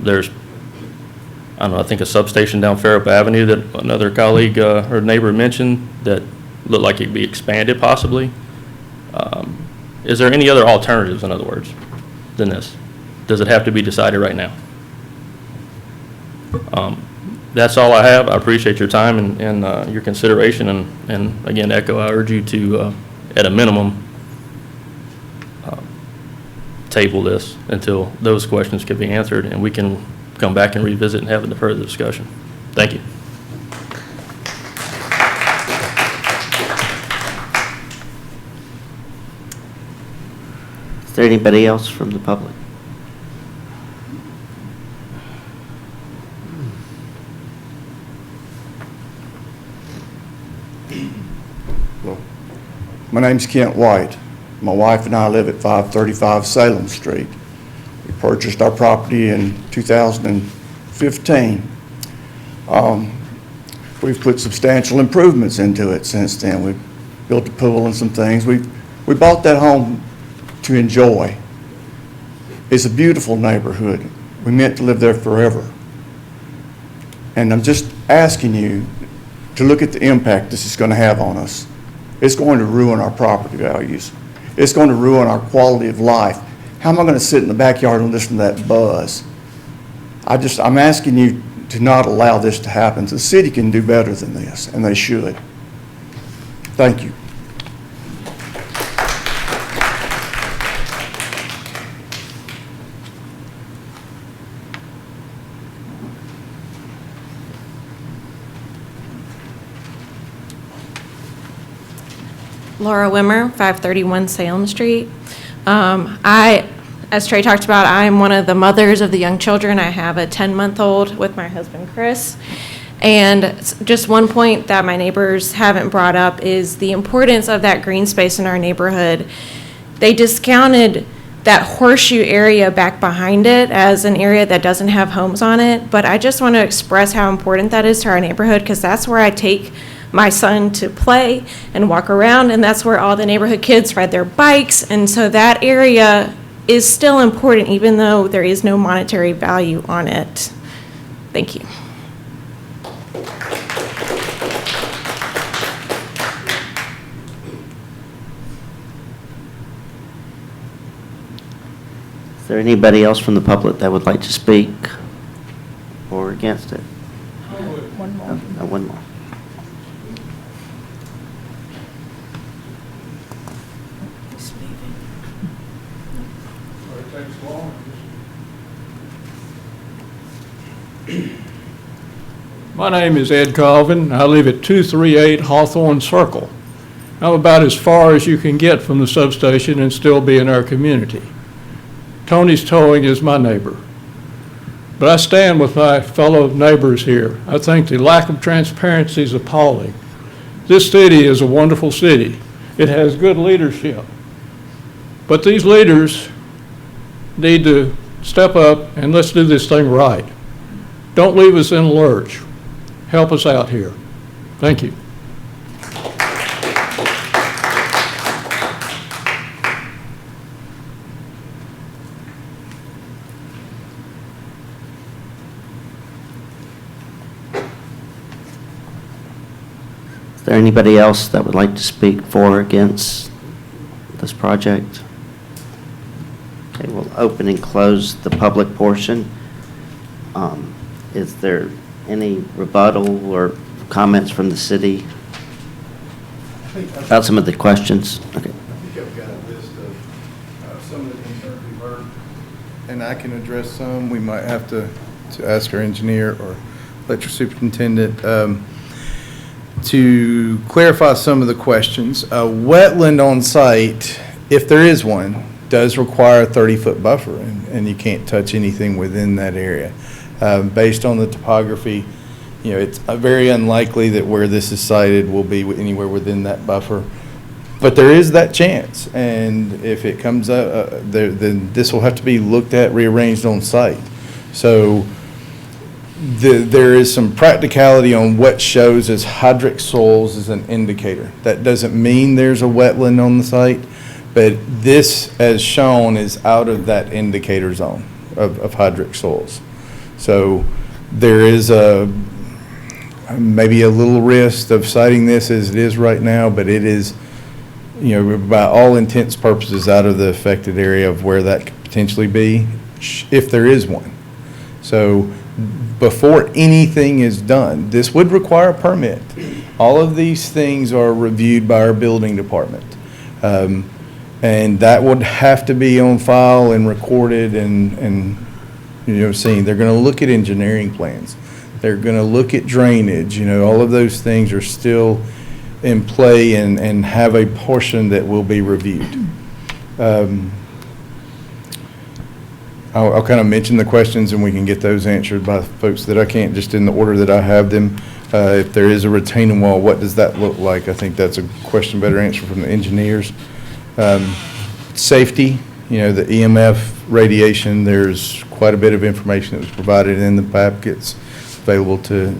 There's, I don't know, I think a substation down Fairhope Avenue that another colleague or neighbor mentioned that looked like it could be expanded possibly. Is there any other alternatives, in other words, than this? Does it have to be decided right now? That's all I have. I appreciate your time and your consideration, and again, echo, I urge you to, at a minimum, table this until those questions can be answered, and we can come back and revisit and have a further discussion. Thank you. Is there anybody else from the public? My name's Kent White. My wife and I live at 535 Salem Street. We purchased our property in 2015. We've put substantial improvements into it since then. We've built a pool and some things. We bought that home to enjoy. It's a beautiful neighborhood. We meant to live there forever. And I'm just asking you to look at the impact this is going to have on us. It's going to ruin our property values. It's going to ruin our quality of life. How am I going to sit in the backyard and listen to that buzz? I'm asking you to not allow this to happen. The city can do better than this, and they should. Thank you. Laura Wimmer, 531 Salem Street. As Trey talked about, I'm one of the mothers of the young children. I have a 10-month-old with my husband, Chris. And just one point that my neighbors haven't brought up is the importance of that green space in our neighborhood. They discounted that horseshoe area back behind it as an area that doesn't have homes on it, but I just want to express how important that is to our neighborhood, because that's where I take my son to play and walk around, and that's where all the neighborhood kids ride their bikes, and so that area is still important even though there is no monetary value on it. Thank you. Is there anybody else from the public that would like to speak or against it? One more. One more. My name is Ed Colvin. I live at 238 Hawthorne Circle. I'm about as far as you can get from the substation and still be in our community. Tony's Towing is my neighbor. But I stand with my fellow neighbors here. I think the lack of transparency is appalling. This city is a wonderful city. It has good leadership. But these leaders need to step up and let's do this thing right. Don't leave us in a lurch. Help us out here. Thank you. Is there anybody else that would like to speak for or against this project? Okay, we'll open and close the public portion. Is there any rebuttal or comments from the city about some of the questions? Okay. I think I've got a list of some of the concerns we've heard, and I can address some. We might have to ask our engineer or electric superintendent to clarify some of the questions. A wetland on site, if there is one, does require a 30-foot buffer, and you can't touch anything within that area. Based on the topography, you know, it's very unlikely that where this is sited will be anywhere within that buffer. But there is that chance, and if it comes up, then this will have to be looked at, rearranged on site. So there is some practicality on what shows as hydric soils as an indicator. That doesn't mean there's a wetland on the site, but this, as shown, is out of that indicator zone of hydric soils. So there is maybe a little risk of citing this as it is right now, but it is, you know, by all intents purposes out of the affected area of where that could potentially be, if there is one. So before anything is done, this would require a permit. All of these things are reviewed by our building department. And that would have to be on file and recorded and you know, seen. They're going to look at engineering plans. They're going to look at drainage. You know, all of those things are still in play and have a portion that will be reviewed. I'll kind of mention the questions and we can get those answered by folks that I can't, just in the order that I have them. If there is a retaining wall, what does that look like? I think that's a question better answered from the engineers. Safety, you know, the EMF, radiation, there's quite a bit of information that was provided in the packets available to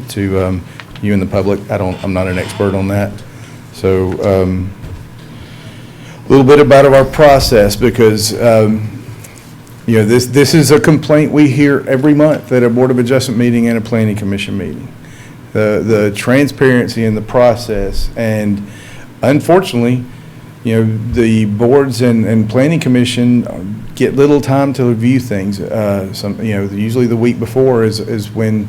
you and the public. I'm not an expert on that. So a little bit about our process, because you know, this is a complaint we hear every month at a Board of Adjustment meeting and a Planning Commission meeting. The transparency in the process, and unfortunately, you know, the boards and Planning Commission get little time to review things. You know, usually the week before is when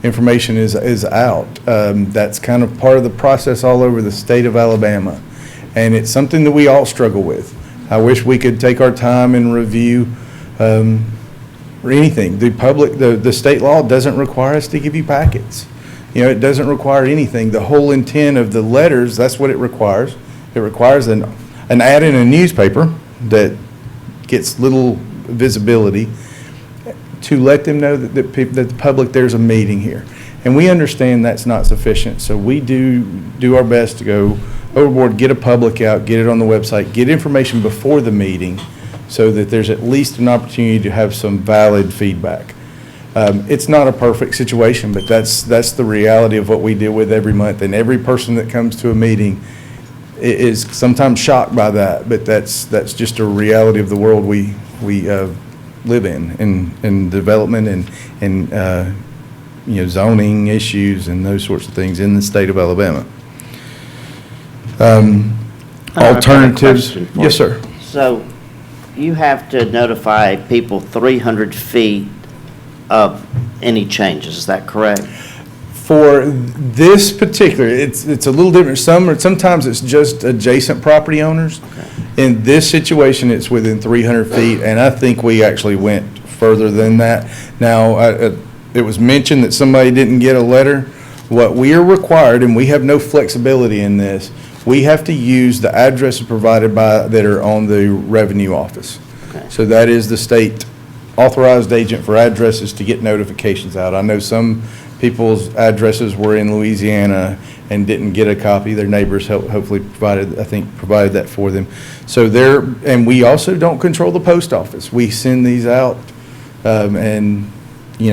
information is out. That's kind of part of the process all over the state of Alabama, and it's something that we all struggle with. I wish we could take our time and review or anything. The state law doesn't require us to give you packets. You know, it doesn't require anything. The whole intent of the letters, that's what it requires, It requires an ad in a newspaper that gets little visibility to let them know that the public, there's a meeting here. And we understand that's not sufficient, so we do our best to go overboard, get a public out, get it on the website, get information before the meeting so that there's at least an opportunity to have some valid feedback. It's not a perfect situation, but that's the reality of what we deal with every month. And every person that comes to a meeting is sometimes shocked by that, but that's just a reality of the world we live in development and zoning issues and those sorts of things in the state of Alabama. Alternatives. question for Yes, you. sir. So you have to notify people 300 feet of any changes, is that correct? For this particular, it's a little different. Sometimes it's just adjacent property owners. In this situation, it's within 300 feet, and I think we actually went further than that. Now, it was mentioned that somebody didn't get a letter. What we are required, and we have no flexibility in this, we have to use the addresses provided that are on the revenue office. Okay. So that is the state authorized agent for addresses to get notifications out. I know some people's addresses were in Louisiana and didn't get a copy. Their neighbors hopefully provided that for them. So and we also don't control the post office. We send these out, and we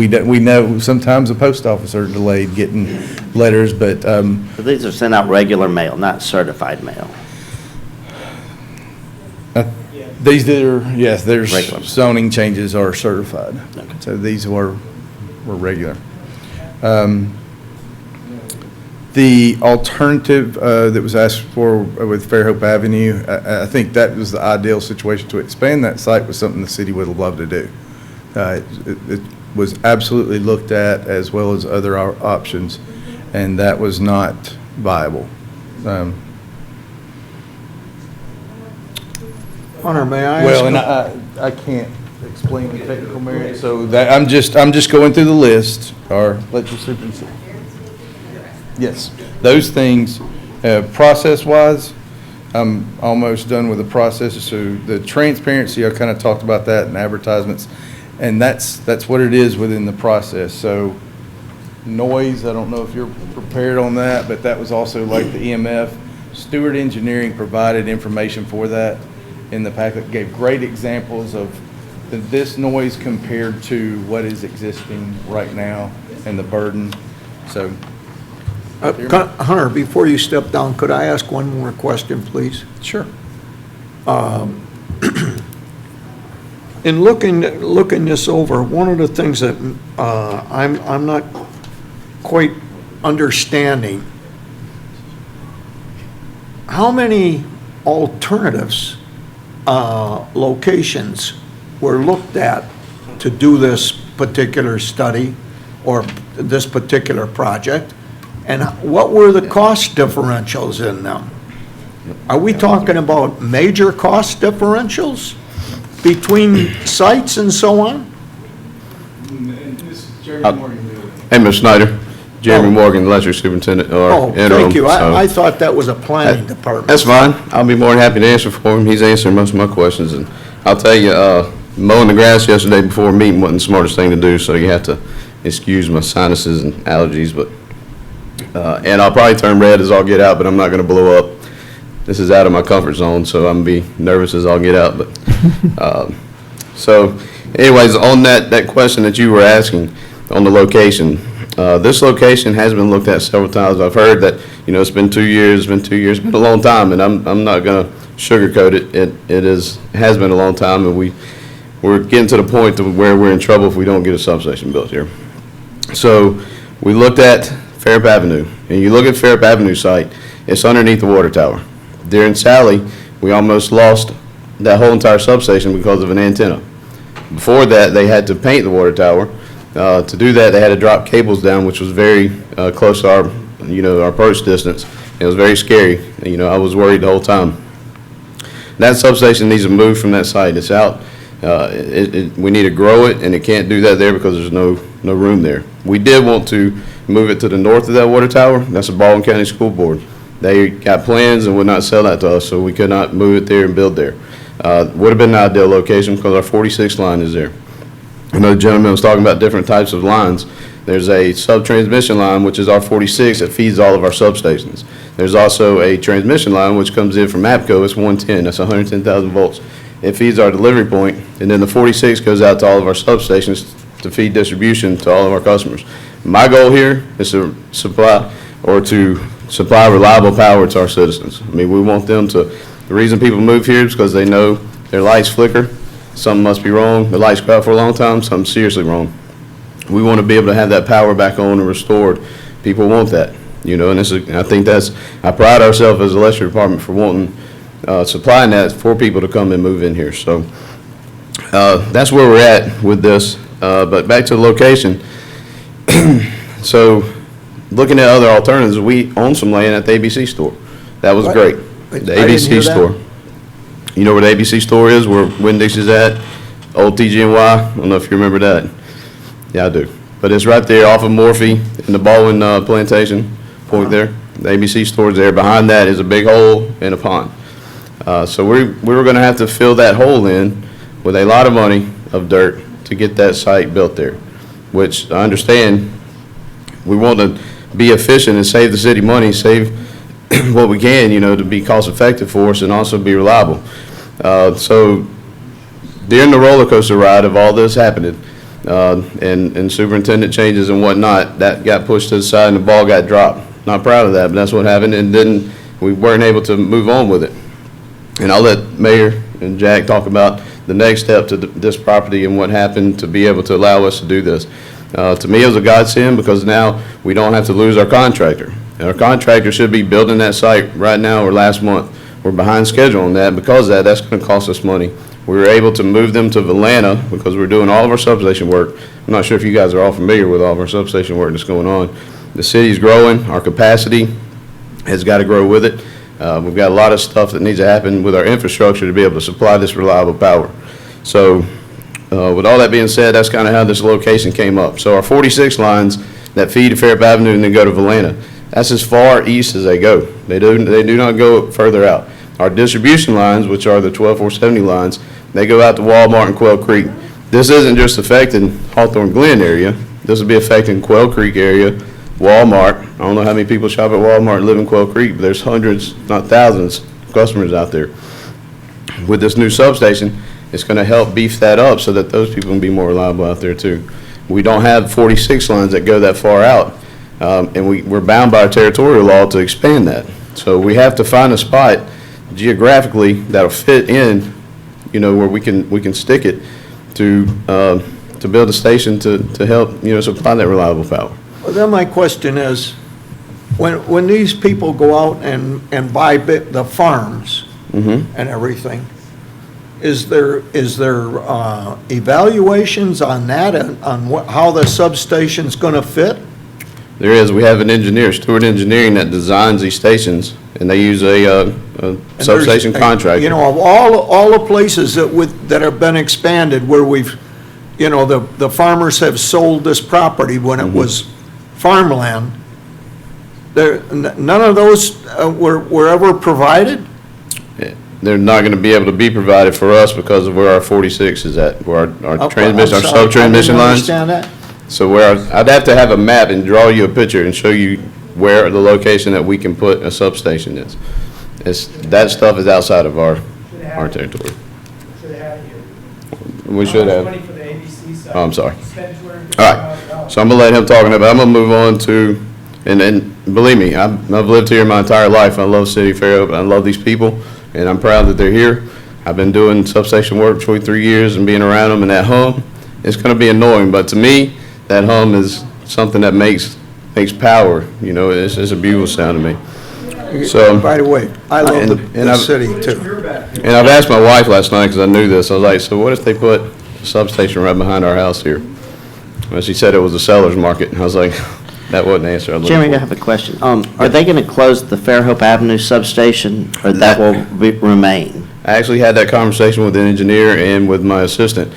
know sometimes the post office are delayed getting letters, but So these are sent out regular mail, not certified mail. these yes, there's Regular. zoning changes are certified. Okay. So these were regular. The alternative that was asked for with Fairhope Avenue, I think that was the ideal situation to expand that site, was something the city would have loved to do. It was absolutely looked at as well as other options, and that was not viable. Hunter, may I ask? Well, and I can't explain the technical merit, so that, I'm just going through the list, or let your superintendent. Yes, those things, process-wise, I'm almost done with the process, so the transparency, I kind of talked about that in advertisements, and that's what it is within the process. So noise, I don't know if you're prepared on that, but that was also like the EMF. Stewart Engineering provided information for that in the packet, gave great examples of this noise compared to what is existing right now and the burden, so. Hunter, before you step down, could I ask one more question, please? Sure. In looking this over, one of the things that I'm not quite understanding, how many alternatives, locations were looked at to do this particular study or this particular project? And what were the cost differentials in them? Are we talking about major cost differentials between sites and so on? Hey, Ms. Snyder, Jeremy Morgan, electric superintendent, or Oh, interim. thank you. so- I thought that was a planning department. That's fine. I'll be more than happy to answer for him. He's answering most of my questions. And I'll tell you, mowing the grass yesterday before a meeting wasn't the smartest thing to do, so you have to excuse my sinuses and allergies, but, and I'll probably turn red as I'll get out, but I'm not gonna blow up. This is out of my comfort zone, so I'm gonna be nervous as I'll get out, but, so anyways, on that question that you were asking on the location, this location has been looked at several times. I've heard that, it's been 2 years, it's been a long time, and I'm not gonna sugarcoat it. It has been a long time, and we're getting to the point to where we're in trouble if we don't get a substation built here. So we looked at Fairhope Avenue, and you look at Fairhope Avenue site, it's underneath the water tower. During Sally, we almost lost that whole entire substation because of an antenna. Before that, they had to paint the water tower. To do that, they had to drop cables down, which was very close to our approach distance. It was very scary. I was worried the whole time. That substation needs to move from that site. It's out. We need to grow it, and it can't do that there because there's no room there. We did want to move it to the north of that water tower. That's the Baldwin County School Board. They got plans and would not sell that to us, so we could not move it there and build there. Would have been an ideal location because our 46 line is there. I know the gentleman was talking about different types of lines. There's a sub-transmission line, which is our 46, that feeds all of our substations. There's also a transmission line, which comes in from APCO, it's 110, that's 110,000 volts. It feeds our delivery point, and then the 46 goes out to all of our substations to feed distribution to all of our customers. My goal here is to supply reliable power to our citizens. I mean, we want them to, the reason people move here is because they know their lights flicker, something must be wrong, the lights go out for a long time, something's seriously wrong. We want to be able to have that power back on and restored. People want that, you know, and I think I pride ourselves as the electric department for wanting, supplying that for people to come and move in here. So that's where we're at with this. But back to the location. So looking at other alternatives, we own some land at the ABC store. That was What? great. I The didn't hear ABC that. store. You know where the ABC store is, where Winn-Dix is at? Old TG&Y? I don't know if you remember that. Yeah, I do. But it's right there off of Morphe in the Baldwin plantation point there. The ABC store's there. Behind that is a big hole and a pond. So we were going to have to fill that hole in with a lot of money of dirt to get that site built there, which I understand we want to be efficient and save the city money, save what we can, you know, to be cost effective for us and also be reliable. So during the roller coaster ride of all this happening, and superintendent changes and whatnot, that got pushed to the side and the ball got dropped. Not proud of that, but that's what happened, and then we weren't able to move on with it. And I'll let Mayor and Jack talk about the next step to this property and what happened to be able to allow us to do this. To me, it was a godsend because now we don't have to lose our contractor. And our contractor should be building that site right now or last month. We're behind schedule on that. Because of that, that's going to cost us money. We were able to move them to Atlanta because we're doing all of our substation work. I'm not sure if you guys are all familiar with all of our substation work that's going on. The city's growing. Our capacity has got to grow with it. We've got a lot of stuff that needs to happen with our infrastructure to be able to supply this reliable power. So with all that being said, that's kind of how this location came up. So our 46 lines that feed to Fairhope Avenue and then go to Atlanta, that's as far east as they go. They do not go further out. Our distribution lines, which are the 12470 lines, they go out to Walmart and Quail Creek. This isn't just affecting Hawthorne Glen area. This will be affecting Quail Creek area, Walmart. I don't know how many people shop at Walmart and live in Quail Creek, but there's hundreds, not thousands, of customers out there. With this new substation, it's going to help beef that up so that those people can be more reliable out there too. We don't have 46 lines that go that far out, and we're bound by our territorial law to expand that. So we have to find a spot geographically that'll fit in, you know, where we can stick it to build a station to help, you know, supply that reliable power. Well, then my question is, when these people go out and buy the farms and everything, is there evaluations on that, on how the substation's gonna fit? There is. We have an engineer, Stewart Engineering, that designs these stations, and they use a substation contractor. You know, of all the places that have been expanded where we've, you know, the farmers have sold this property when it was farmland, none of those were ever provided? They're not going to be able to be provided for us because of where our 46 is at, where our transmission, our sub-transmission lines. I didn't understand that. So I'd have to have a map and draw you a picture and show you where the location that we can put a substation is. That stuff is outside of our territory. Should have it here. We should have. Money for the ABC side. Oh, I'm sorry. Spent $250,000. All right, so I'm gonna let him talk about it. I'm gonna move on to, and believe me, I've lived here my entire life. I love City of Fairhope. I love these people, and I'm proud that they're here. I've been doing substation work for 23 years and being around them, and that hum, it's gonna be annoying, but to me, that hum is something that makes power. You know, it's a beautiful sound to me. So, By the way, I love the I've- city too. And I've asked my wife last night, because I knew this, I was like, so what if they put a substation right behind our house here? Well, she said it was a seller's market, and I was like, that wasn't the answer I was looking Jeremy, I for. have a question. Are they going to close the Fairhope Avenue substation, or that will remain? I actually had that conversation with the engineer and with my assistant.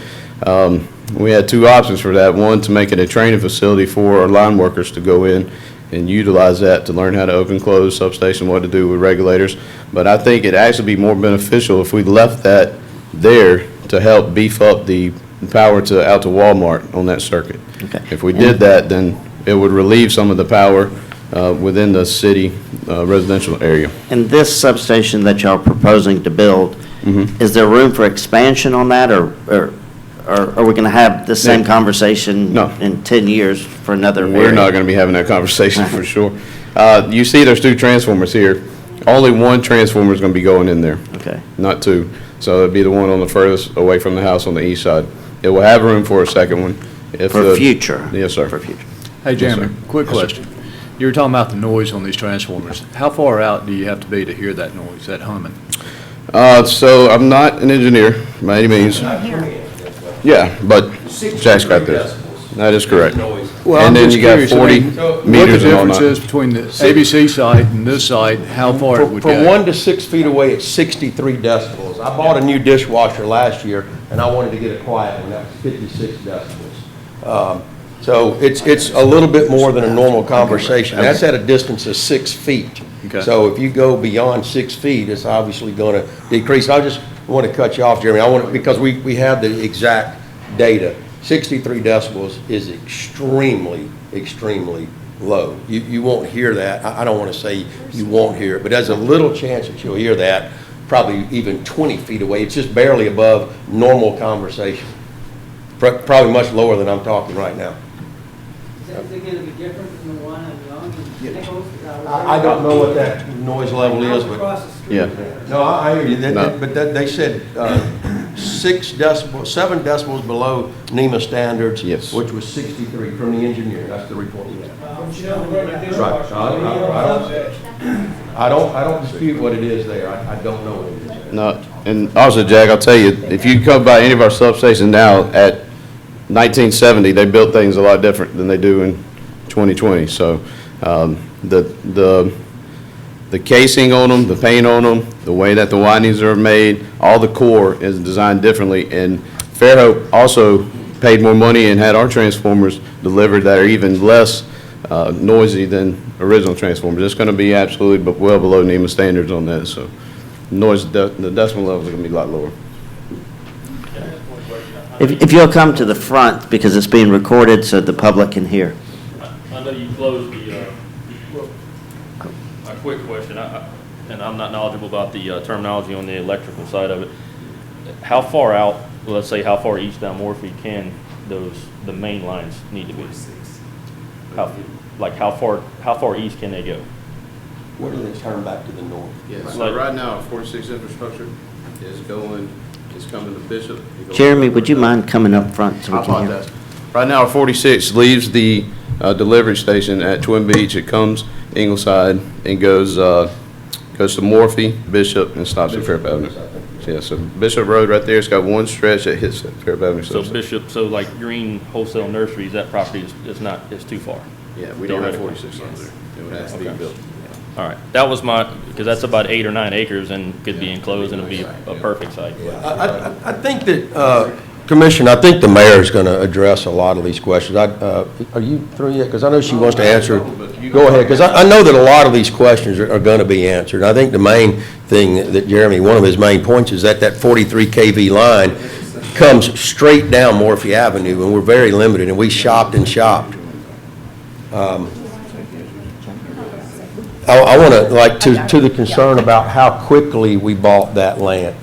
We had two options for that. One, to make it a training facility for our line workers to go in and utilize that to learn how to open, close substation, what to do with regulators. But I think it'd actually be more beneficial if we left that there to help beef up the power out to Walmart on that circuit. Okay. If we did that, then it would relieve some of the power within the city residential area. And this substation that y'all are proposing to build, is there room for expansion on that, or are we going to have the same conversation No. in 10 years for another area? We're not going to be having that conversation for sure. You see there's 2 transformers here. Only 1 transformer is going to be going in there, Okay. not 2. So it'd be the one on the furthest away from the house on the east side. It will have room for a second one. For future? Yes, sir. For future. Hey, Yes, Jeremy, sir. quick Yes, sir. question. You were talking about the noise on these transformers. How far out do you have to be to hear that noise, that humming? So I'm not an engineer by any means. Yeah, but Jack's got this. That is correct. Well, I'm And then just you got curious, I 40 mean, what the meters and all difference that. is between the ABC site and this site, how far it would go? From 1 to 6 feet away, it's 63 decibels. I bought a new dishwasher last year, and I wanted to get a quiet one, that was 56 decibels. So it's a little bit more than a normal conversation. That's at a distance of 6 feet. Okay. So if you go beyond 6 feet, it's obviously going to decrease. I just want to cut you off, Jeremy, because we have the exact data. 63 decibels is extremely, extremely low. You won't hear that. I don't want to say you won't hear it, but there's a little chance that you'll hear that, probably even 20 feet away. It's just barely above normal conversation. Probably much lower than I'm talking right now. Is it going to be different from the one on Young? I don't know what that noise level is, but. Across the street. Yeah. No, I hear you. No. But they said 6 decibels, 7 decibels below NEMA standards. Yes. Which was 63 from the engineer. That's the report we have. Right. I don't dispute what it is there. I don't know what it is. No, and also, Jack, I'll tell you, if you come by any of our substations now, at 1970, they built things a lot different than they do in 2020. So the casing on them, the paint on them, the way that the windings are made, all the core is designed differently. And Fairhope also paid more money and had our transformers delivered that are even less noisy than original transformers. It's going to be absolutely well below NEMA standards on that. So noise, the decimal levels are going to be a lot lower. If you'll come to the front, because it's being recorded so the public can hear. I know you closed a quick question, and I'm not knowledgeable about the terminology on the electrical side of it. How far out, let's say how far east down Morphe can the main lines need to be? How far east can they go? Where do they turn back to the north? Yeah, so right now, 46 infrastructure is coming to Bishop. Jeremy, would you mind coming up front so I we can hear? apologize. Right now, 46 leaves the delivery station at Twin Beach. It comes Ingleside and goes to Morphe, Bishop, and stops at Fairhope Avenue. Yeah, so Bishop Road right there, it's got one stretch that hits at Fairhope Avenue. So Bishop, so like Green Wholesale Nurseries, that property is too far. Yeah, we don't have Theoretically. 46 on there. It would have to be Okay. built. All right, that was because that's about 8 or 9 acres and could be enclosed and it'd be a perfect site. I think that, Commissioner, I think the mayor is going to address a lot of these questions. Are you through yet? Because I know she wants to answer. Go ahead, because I know that a lot of these questions are going to be answered. I think the main thing that Jeremy, one of his main points is that 43 kV line comes straight down Morphe Avenue, and we're very limited, and we shopped and shopped. I want to, to the concern about how quickly we bought that land.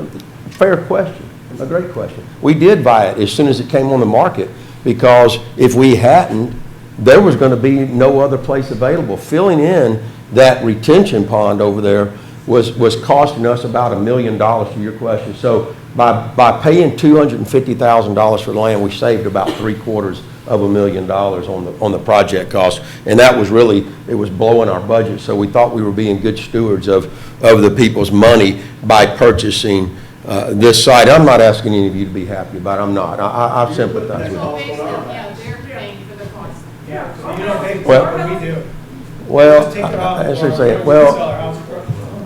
Fair question, a great question. We did buy it as soon as it came on the market, because if we hadn't, there was going to be no other place available. Filling in that retention pond over there was costing us about $1 million, to your question. So by paying $250,000 for the land, we saved about $750,000 on the project cost, and that was really, it was blowing our budget. So we thought we were being good stewards of the people's money by purchasing this site. I'm not asking any of you to be happy about it. I'm not. I sympathize with you. Yeah, they're paying for the cost. Yeah, so you don't pay for Well- it, we do. Well, Just take it off as the they say, lot. well, Sell our house for it.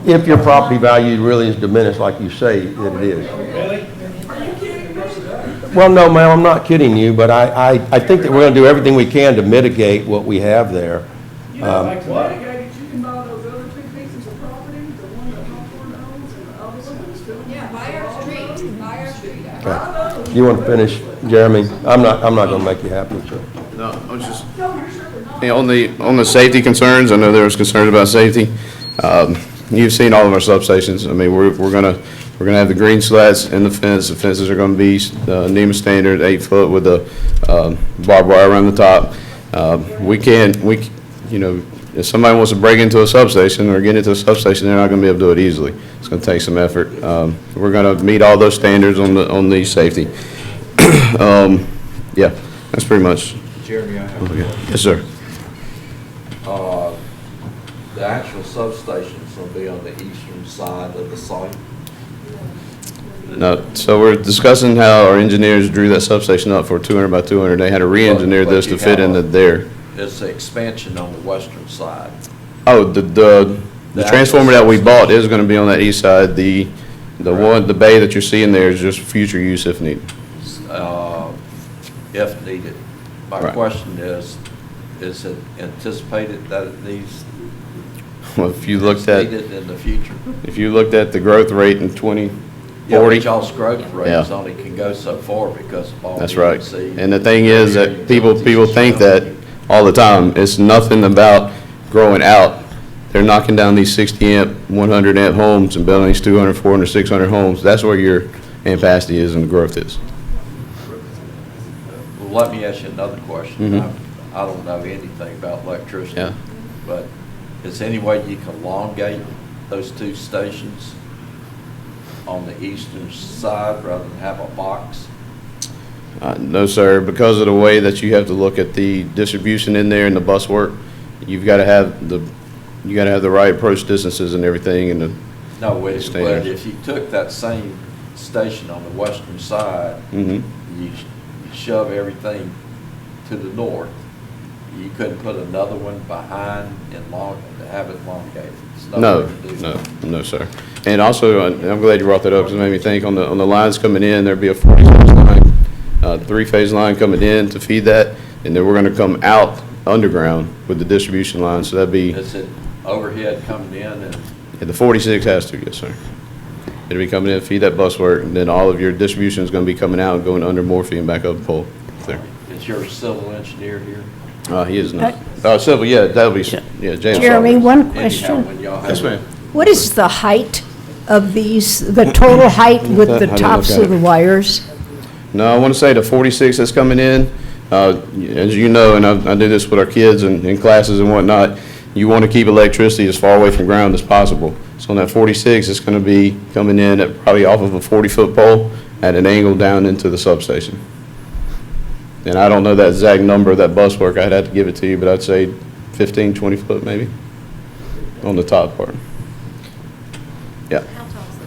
if your property value really is diminished like you say that it is. Really? Well, no, ma'am, I'm not kidding you, but I think that we're going to do everything we can to mitigate what we have there. You know, like Connecticut, you can buy those other two pieces of property, the one that Hawthorne owns and the other one that's still. Yeah, buy our street, buy our street. You want to finish, Jeremy? I'm not going to make you happy, so. No, I was just, yeah, on the safety concerns, I know there was concerns about safety. You've seen all of our substations. I mean, we're gonna have the green slats in the fence. The fences are gonna be NEMA standard, 8 foot with a barbed wire around the top. You know, if somebody wants to break into a substation or get into a substation, they're not gonna be able to do it easily. It's gonna take some effort. We're gonna meet all those standards on the safety. Yeah, that's pretty much. Jeremy, I have. Yes, sir. The actual substation's gonna be on the eastern side of the site. No, so we're discussing how our engineers drew that substation up for 200 by 200. They had to re-engineer But this you to fit have into there. It's the expansion on the western side. Oh, the transformer that we bought is gonna be on that east side. The bay that you're seeing there is just future use if needed. If needed. My Right. question is it anticipated that it needs, Well, if you it's looked at, needed in the future? the growth rate in 2040. Yeah, but y'all's growth rates Yeah. only can go so far because of all the That's right. EPC And the thing is that utilities people think that all the time. It's nothing about growing out. They're knocking down these 60 amp, 100 amp homes and building these 200, 400, 600 homes. That's where your ampacity is and the growth is. Well, let me ask you another question. Mhm. I don't know anything about electricity. Yeah. But is there any way you can elongate those two stations on the eastern side rather than have a box? No, sir, because of the way that you have to look at the distribution in there and the bus work, you've got to have the right approach distances and everything and the. No, but Standards. if you took that same station on the western side, Mhm. you shove everything to the north, you couldn't put another one behind and have it elongated? There's No, way to do that. no, sir. And also, I'm glad you brought that up, because it made me think, on the lines coming in, there'd be a 40-phase line, 3-phase line coming in to feed that, and then we're gonna come out underground with the distribution line, so that'd be, Is it overhead coming in and, the 46 has to, yes, sir. It'll be coming in, feed that bus work, and then all of your distribution is gonna be coming out, going under Morphe and back up the pole. Clear. is your civil engineer here? He is not. Civil, yeah, that'll be, yeah, James. Jeremy, one Anyhow, question. when y'all have. Yes, ma'am. What is the height of these, the total height with the I didn't look tops at of it. the wires? No, I want to say the 46 that's coming in, as you know, and I do this with our kids and in classes and whatnot, you want to keep electricity as far away from ground as possible. So on that 46, it's going to be coming in at probably off of a 40-foot pole at an angle down into the substation. And I don't know that exact number of that bus work, I'd have to give it to you, but I'd say 15, 20 foot maybe on the top part. Yeah. How tall is the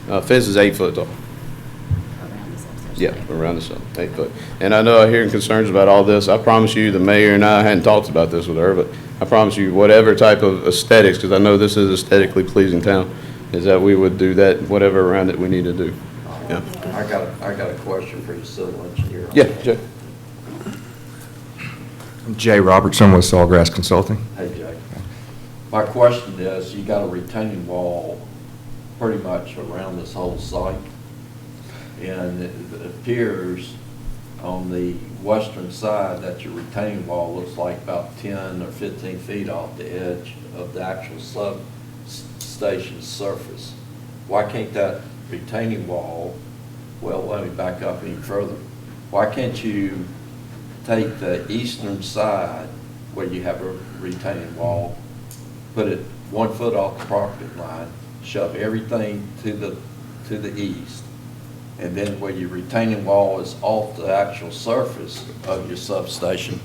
fence? Fence is 8 foot tall. Around the substation? Yeah, around the sun, 8 foot. And I know I'm hearing concerns about all this. I promise you, the mayor and I hadn't talked about this with her, but I promise you, whatever type of aesthetics, because I know this is aesthetically pleasing town, is that we would do that, whatever around it we need to do. Yeah. I got a question for the civil engineer. Yeah, Jay. Jay Robertson with Sawgrass Consulting. Hey, Jay. My question is, you got a retaining wall pretty much around this whole site, and it appears on the western side that your retaining wall looks like about 10 or 15 feet off the edge of the actual substation surface. Why can't that retaining wall, well, let me back up any further. Why can't you take the eastern side where you have a retaining wall, put it 1 foot off the property line, shove everything to the east, and then where your retaining wall is off the actual surface of your substation,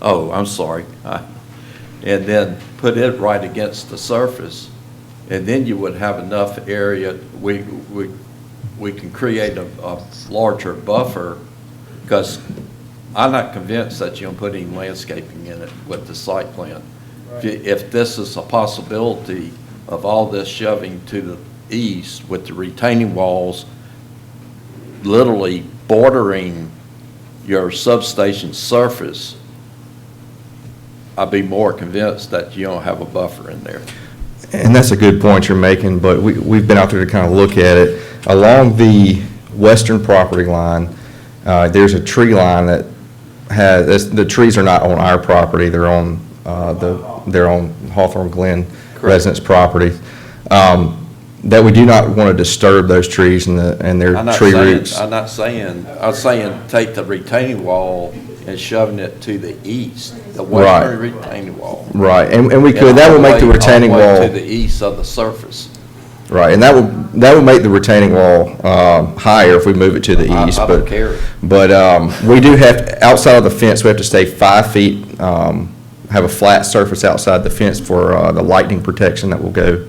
oh, I'm sorry, and then put it right against the surface, and then you would have enough area, we can create a larger buffer, because I'm not convinced that you're going to put any landscaping in it with the site plan. If this is a possibility of all this shoving to the east with the retaining walls literally bordering your substation surface, I'd be more convinced that you don't have a buffer in there. And that's a good point you're making, but we've been out there to kind of look at it. Along the western property line, there's a tree line that the trees are not on our property, they're on Hawthorne Glen residents' property. That we do not want to disturb those trees and their tree roots. I'm not saying, I'm saying take the retaining wall and shoving it to the east, the western retaining wall. Right, and we could, that would make the retaining All the way wall. to the east of the surface. Right, and that would make the retaining wall higher if we move it to the east. I don't care. But we do have, outside of the fence, we have to stay 5 feet, have a flat surface outside the fence for the lightning protection that will go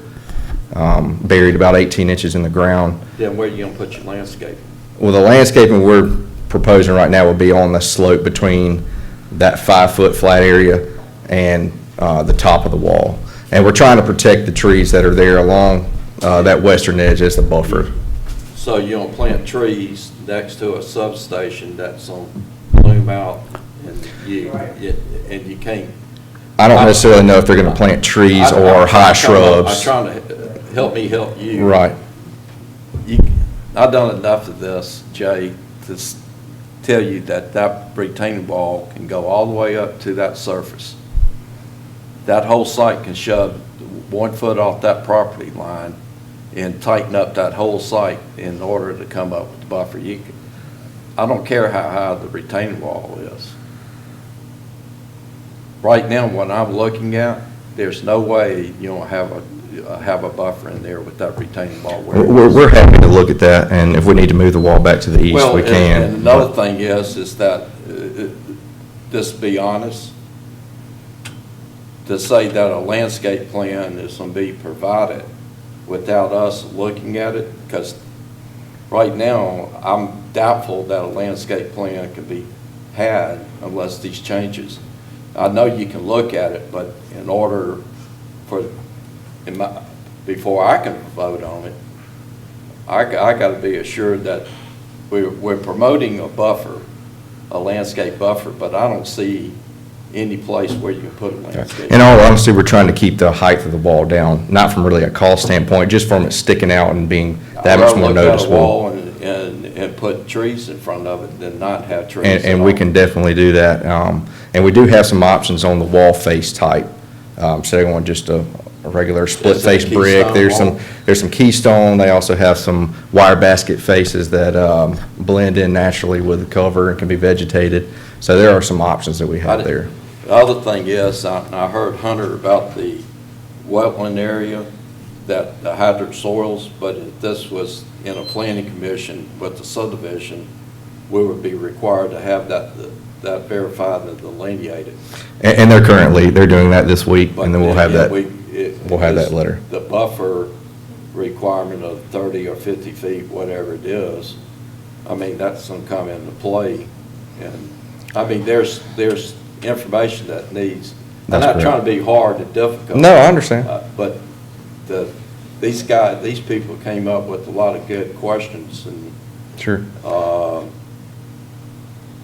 buried about 18 inches in the ground. Then where are you gonna put your landscape? Well, the landscaping we're proposing right now will be on the slope between that 5-foot flat area and the top of the wall. And we're trying to protect the trees that are there along that western edge as the buffer. So you don't plant trees next to a substation that's on bloom out and you can't. I don't necessarily know if they're gonna plant trees or high shrubs. I'm trying to help me help you. Right. I've done enough of this, Jay, to tell you that that retaining wall can go all the way up to that surface. That whole site can shove 1 foot off that property line and tighten up that whole site in order to come up with the buffer. I don't care how high the retaining wall is. Right now, what I'm looking at, there's no way you don't have a buffer in there with that retaining wall. We're happy to look at that, and if we need to move the wall back to the east, we can. And another thing is that, just be honest, to say that a landscape plan is going to be provided without us looking at it, because right now, I'm doubtful that a landscape plan can be had unless these changes. I know you can look at it, but in order for, before I can vote on it, I got to be assured that we're promoting a buffer, a landscape buffer, but I don't see any place where you can put a landscape. In all honesty, we're trying to keep the height of the wall down, not from really a cost standpoint, just from it sticking out and being that much more noticeable. I'd rather look at a wall and put trees in front of it than not have trees. And we can definitely do that. And we do have some options on the wall face type. So they want just a regular split face brick. There's some keystone. They also have some wire basket faces that blend in naturally with the cover and can be vegetated. So there are some options that we have there. The other thing is, I heard Hunter about the wetland area, that the hydric soils, but if this was in a planning commission with the subdivision, we would be required to have that verified and delineated. And they're doing that this week, and then we'll have that. We'll have that letter. The buffer requirement of 30 or 50 feet, whatever it is, I mean, that's going to come into play. And I mean, there's information that needs. I'm not trying to be hard and difficult. No, I understand. But these people came up with a lot of good questions, and sure.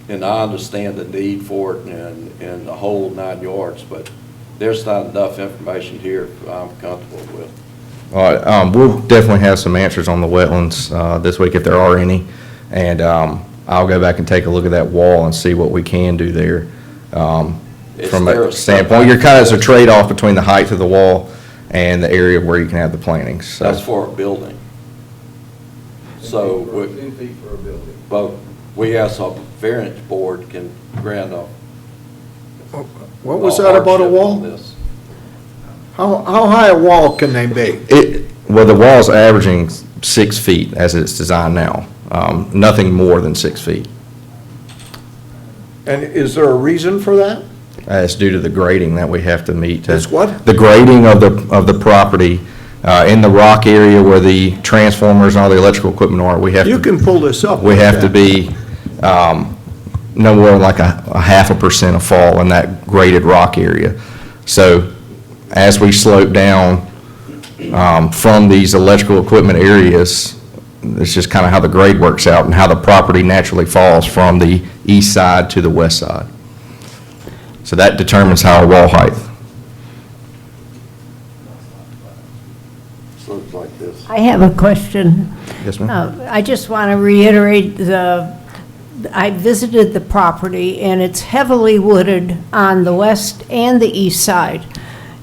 And I understand the need for it and the whole 9 yards, but there's not enough information here I'm comfortable with. All right, we'll definitely have some answers on the wetlands this week if there are any, and I'll go back and take a look at that wall and see what we can do there. From a standpoint, you're kind of, it's a trade-off between the height of the wall and the area where you can have the plantings. So. That's for a building. So, 10 feet for a building. But we as a variance board can grant a. What was that about a wall? How high a wall can they be? Well, the wall's averaging 6 feet as it's designed now. Nothing more than 6 feet. And is there a reason for that? It's due to the grading that we have to meet. It's what? The grading of the property in the rock area where the transformers and all the electrical equipment are. You can pull this up. We have to be no more than like a 0.5% of fall in that graded rock area. So as we slope down from these electrical equipment areas, it's just kind of how the grade works out and how the property naturally falls from the east side to the west side. So that determines our wall height. Looks like this. I have a question. Yes, ma'am. I just want to reiterate I visited the property, and it's heavily wooded on the west and the east side.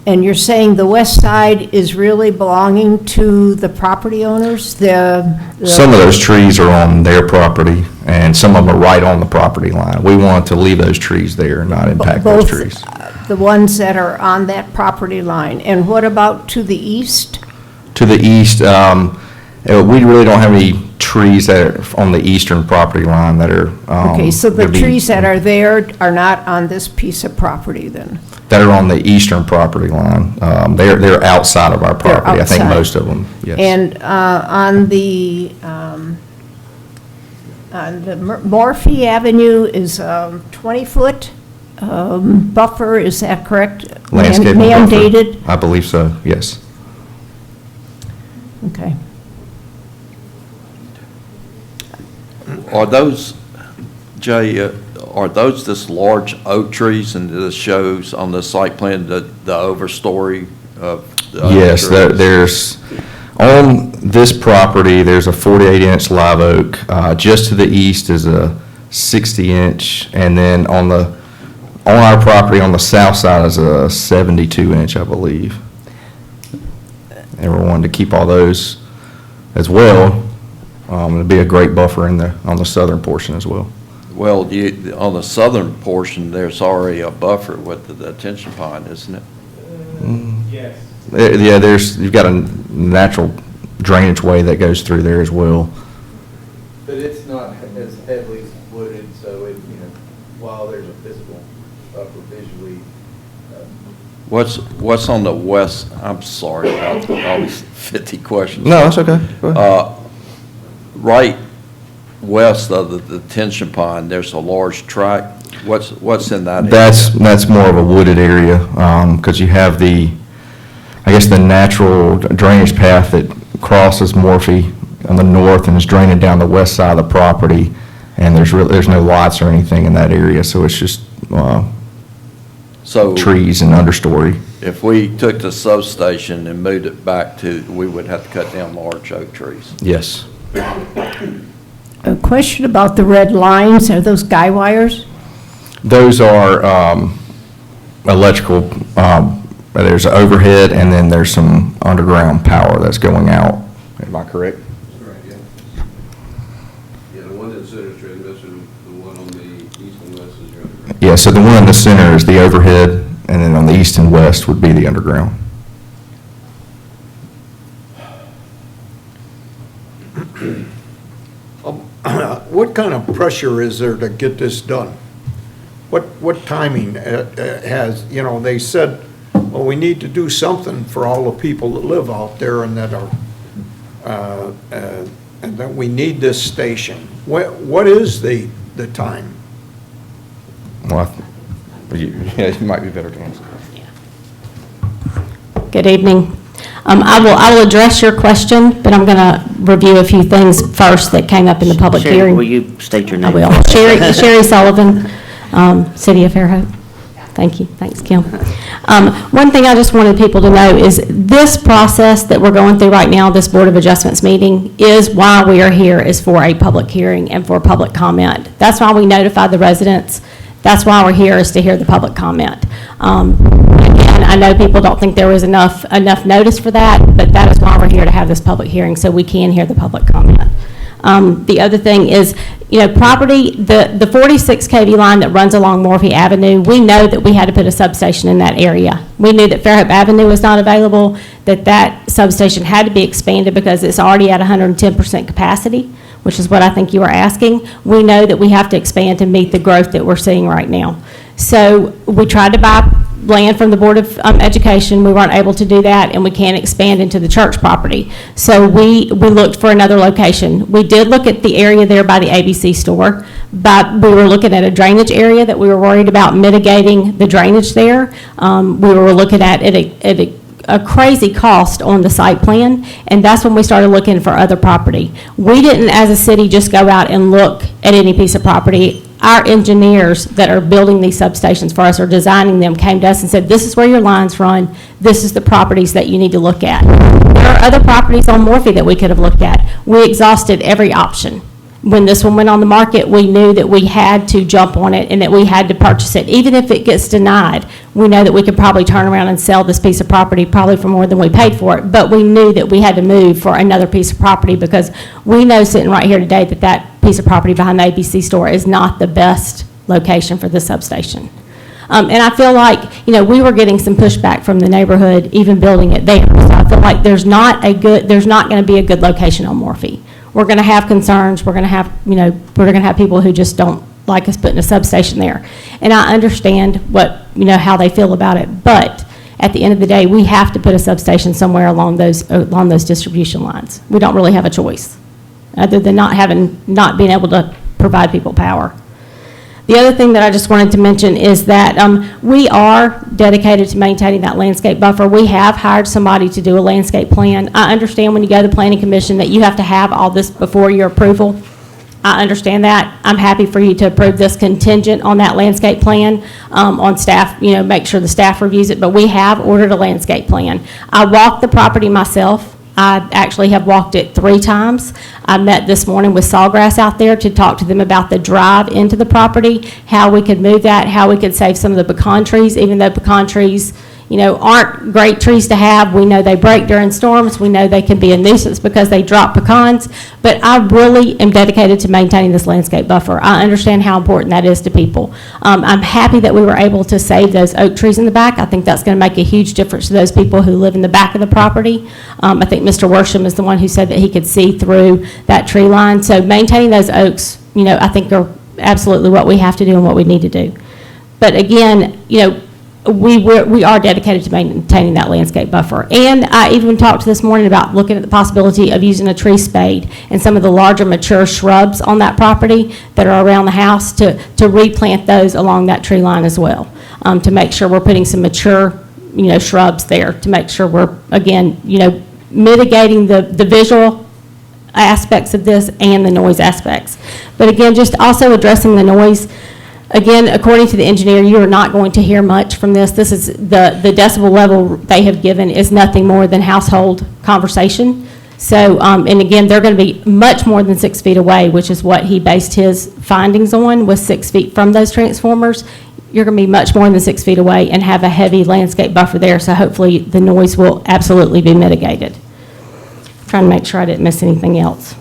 And you're saying the west side is really belonging to the property owners? Some of those trees are on their property, and some of them are right on the property line. We want to leave those trees there and not impact those trees. The ones that are on that property line. And what about to the east? To the east, we really don't have any trees that are on the eastern property line that are. Okay, so the gonna be- trees that are there are not on this piece of property then? That are on the eastern property line. They're outside of our property. I think outside. most of them, yes. And on the Morphy Avenue is 20-foot buffer, is that correct? Landscaping buffer. Mandated? I believe so, yes. Okay. Are those, Jay, are those just large oak trees, and this shows on the site plan the overstory of the oak Yes, trees? there's, on this property, there's a 48-inch live oak. Just to the east is a 60-inch, and then on our property on the south side is a 72-inch, I believe. And we're wanting to keep all those as well. It'll be a great buffer on the southern portion as well. Well, on the southern portion, there's already a buffer with the detention pond, isn't it? Yes. Yeah, you've got a natural drainage way that goes through there as well. But it's not as heavily wooded, so while there's a physical buffer visually. What's on the west, I'm sorry about all these 50 questions. No, that's okay. Go ahead. Right west of the detention pond, there's a large tract. What's in that area? That's more of a wooded area, because you have the natural drainage path that crosses Morphy on the north and is draining down the west side of the property, and there's no lots or anything in that area, so it's just trees and understory. If we took the substation and moved it back we would have to cut down large oak trees. Yes. A question about the red lines, are those guy wires? Those are electrical, there's overhead, and then there's some underground power that's going out. Am I correct? Right, yeah. Yeah, the one that's center transmission, the one on the east and west is your underground. Yeah, so the one in the center is the overhead, and then on the east and west would be the underground. What kind of pressure is there to get this done? What timing has, they said, well, we need to do something for all the people that live out there and that are, and that we need this station. What is the time? Well, you might be better to answer. Good evening. I will address your question, but I'm going to review a few things first that came up in the public Sherry, hearing. will you state your I name? will. Sherry Sullivan, City of Fairhope. Thank you. Thanks, Kim. One thing I just wanted people to know is this process that we're going through right now, this Board of Adjustments meeting, is why we are here, is for a public hearing and for public comment. That's why we notified the residents. That's why we're here, is to hear the public comment. Again, I know people don't think there was enough notice for that, but that is why we're here, to have this public hearing, so we can hear the public comment. The other thing is, property, the 46 kV line that runs along Morphy Avenue, we know that we had to put a substation in that area. We knew that Fairhope Avenue was not available, that substation had to be expanded because it's already at 110% capacity, which is what I think you were asking. We know that we have to expand to meet the growth that we're seeing right now. So we tried to buy land from the Board of Education. We weren't able to do that, and we can't expand into the church property. So we looked for another location. We did look at the area there by the ABC store, but we were looking at a drainage area that we were worried about mitigating the drainage there. We were looking at a crazy cost on the site plan, and that's when we started looking for other property. We didn't, as a city, just go out and look at any piece of property. our engineers that are building these substations for us or designing them came to us and said, this is where your lines run, this is the properties that you need to look at. There are other properties on Morphe that we could have looked at. We exhausted every option. When this one went on the market, we knew that we had to jump on it and that we had to purchase it. Even if it gets denied, we know that we could probably turn around and sell this piece of property probably for more than we paid for it. But we knew that we had to move for another piece of property because we know sitting right here today that that piece of property behind the ABC store is not the best location for this substation. And I feel like, we were getting some pushback from the neighborhood, even building it there. So I feel like there's not going to be a good location on Morphe. We're going to have concerns. We're going to have, we're going to have people who just don't like us putting a substation there. And I understand how they feel about it. But at the end of the day, we have to put a substation somewhere along those distribution lines. We don't really have a choice, other than not being able to provide people power. The other thing that I just wanted to mention is that we are dedicated to maintaining that landscape buffer. We have hired somebody to do a landscape plan. I understand when you go to the Planning Commission that you have to have all this before your approval. I understand that. I'm happy for you to approve this contingent on that landscape plan, on staff, make sure the staff reviews it, but we have ordered a landscape plan. I walked the property myself. I actually have walked it 3 times. I met this morning with Sawgrass out there to talk to them about the drive into the property, how we could move that, how we could save some of the pecan trees, even though pecan trees, aren't great trees to have. We know they break during storms. We know they can be a nuisance because they drop pecans. But I really am dedicated to maintaining this landscape buffer. I understand how important that is to people. I'm happy that we were able to save those oak trees in the back. I think that's going to make a huge difference to those people who live in the back of the property. I think Mr. Worsham is the one who said that he could see through that tree line. So maintaining those oaks, I think are absolutely what we have to do and what we need to do. But again, we are dedicated to maintaining that landscape buffer. And I even talked this morning about looking at the possibility of using a tree spade and some of the larger mature shrubs on that property that are around the house to replant those along that tree line as well, to make sure we're putting some mature, shrubs there to make sure we're, again, mitigating the visual aspects of this and the noise aspects. But again, just also addressing the noise. Again, according to the engineer, you are not going to hear much from this. This is the decibel level they have given is nothing more than household conversation. So, and again, they're going to be much more than 6 feet away, which is what he based his findings on, was 6 feet from those transformers. You're going to be much more than 6 feet away and have a heavy landscape buffer there. So hopefully the noise will absolutely be mitigated. I'm trying to make sure I didn't miss anything else.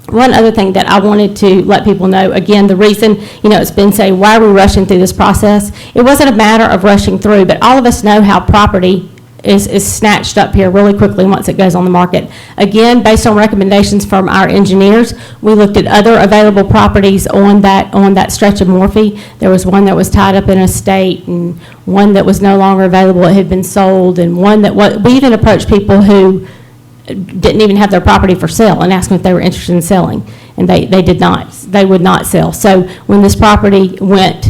One other thing that I wanted to let people know, again, the reason, it's been saying, why are we rushing through this process? It wasn't a matter of rushing through, but all of us know how property is snatched up here really quickly once it goes on the market. Again, based on recommendations from our engineers, we looked at other available properties on that stretch of Morphe. There was one that was tied up in a estate, and one that was no longer available, it had been sold, and one that we even approached people who didn't even have their property for sale and asked them if they were interested in selling, and they did not. They would not sell. So when this property went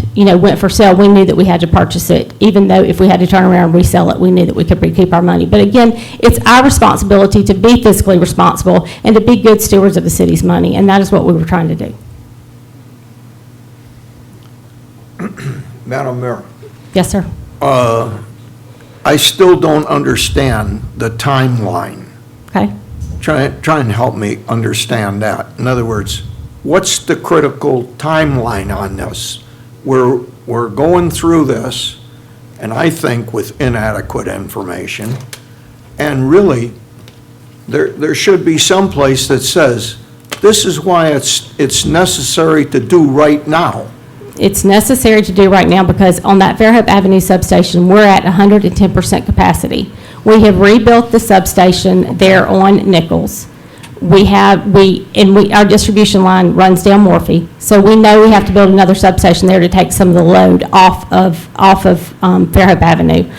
for sale, we knew that we had to purchase it. Even though if we had to turn around and resell it, we knew that we could recoup our money. But again, it's our responsibility to be fiscally responsible and to be good stewards of the city's money, and that is what we were trying to do. Madam Mayor. Yes, sir. I still don't understand the timeline. Okay. Try and help me understand that. In other words, what's the critical timeline on this? We're going through this, and I think with inadequate information, and really, there should be some place that says, this is why it's necessary to do right now. It's necessary to do right now because on that Fairhope Avenue substation, we're at 110% capacity. We have rebuilt the substation there on Nichols. Our distribution line runs down Morphe, so we know we have to build another substation there to take some of the load off of Fairhope Avenue.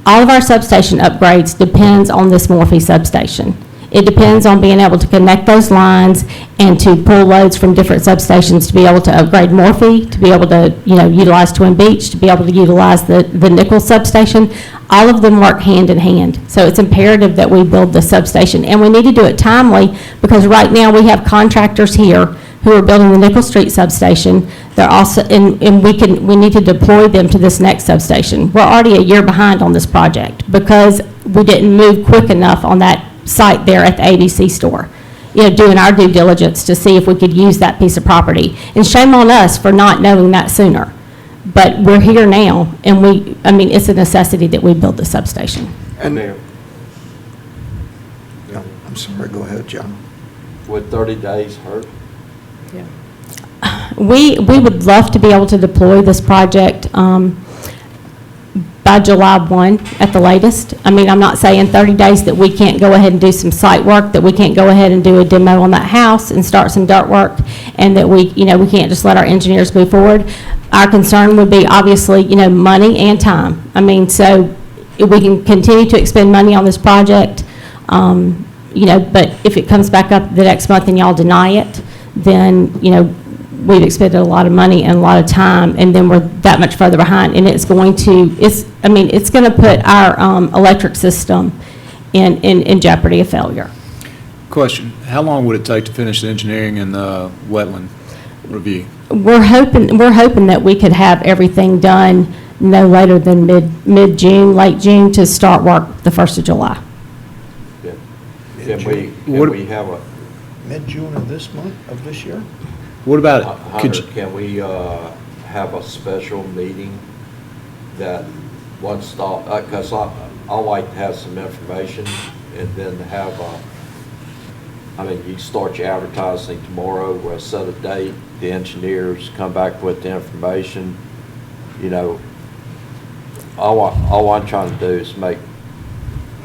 All of our substation upgrades depends on this Morphe substation. It depends on being able to connect those lines and to pull loads from different substations to be able to upgrade Morphe, to be able to, utilize Twin Beach, to be able to utilize the Nichols substation. All of them work hand in hand. So it's imperative that we build the substation, and we need to do it timely because right now we have contractors here who are building the Nickel Street substation. They're also, and we need to deploy them to this next substation. We're already a year behind on this project because we didn't move quick enough on that site there at the ABC store, doing our due diligence to see if we could use that piece of property. And shame on us for not knowing that sooner. But we're here now, and it's a necessity that we build the substation. And, yeah, I'm sorry, go ahead, John. Would 30 days hurt? We would love to be able to deploy this project by July 1 at the latest. I'm not saying 30 days that we can't go ahead and do some site work, that we can't go ahead and do a demo on that house and start some dirt work, and that we can't just let our engineers move forward. Our concern would be obviously, money and time. So if we can continue to expend money on this project, but if it comes back up the next month and y'all deny it, then, we've expended a lot of money and a lot of time, and then we're that much further behind, and it's going to put our electric system in jeopardy of failure. Question, how long would it take to finish the engineering and the wetland review? We're hoping that we could have everything done no later than mid-June, late June, to start work the 1st of July. Can we have a, Mid-June of this month, of this year? What about, Hunter, can we have a special meeting that once, because I like to have some information and then have you start your advertising tomorrow, we'll set a date, the engineers come back with the information, all I'm trying to do is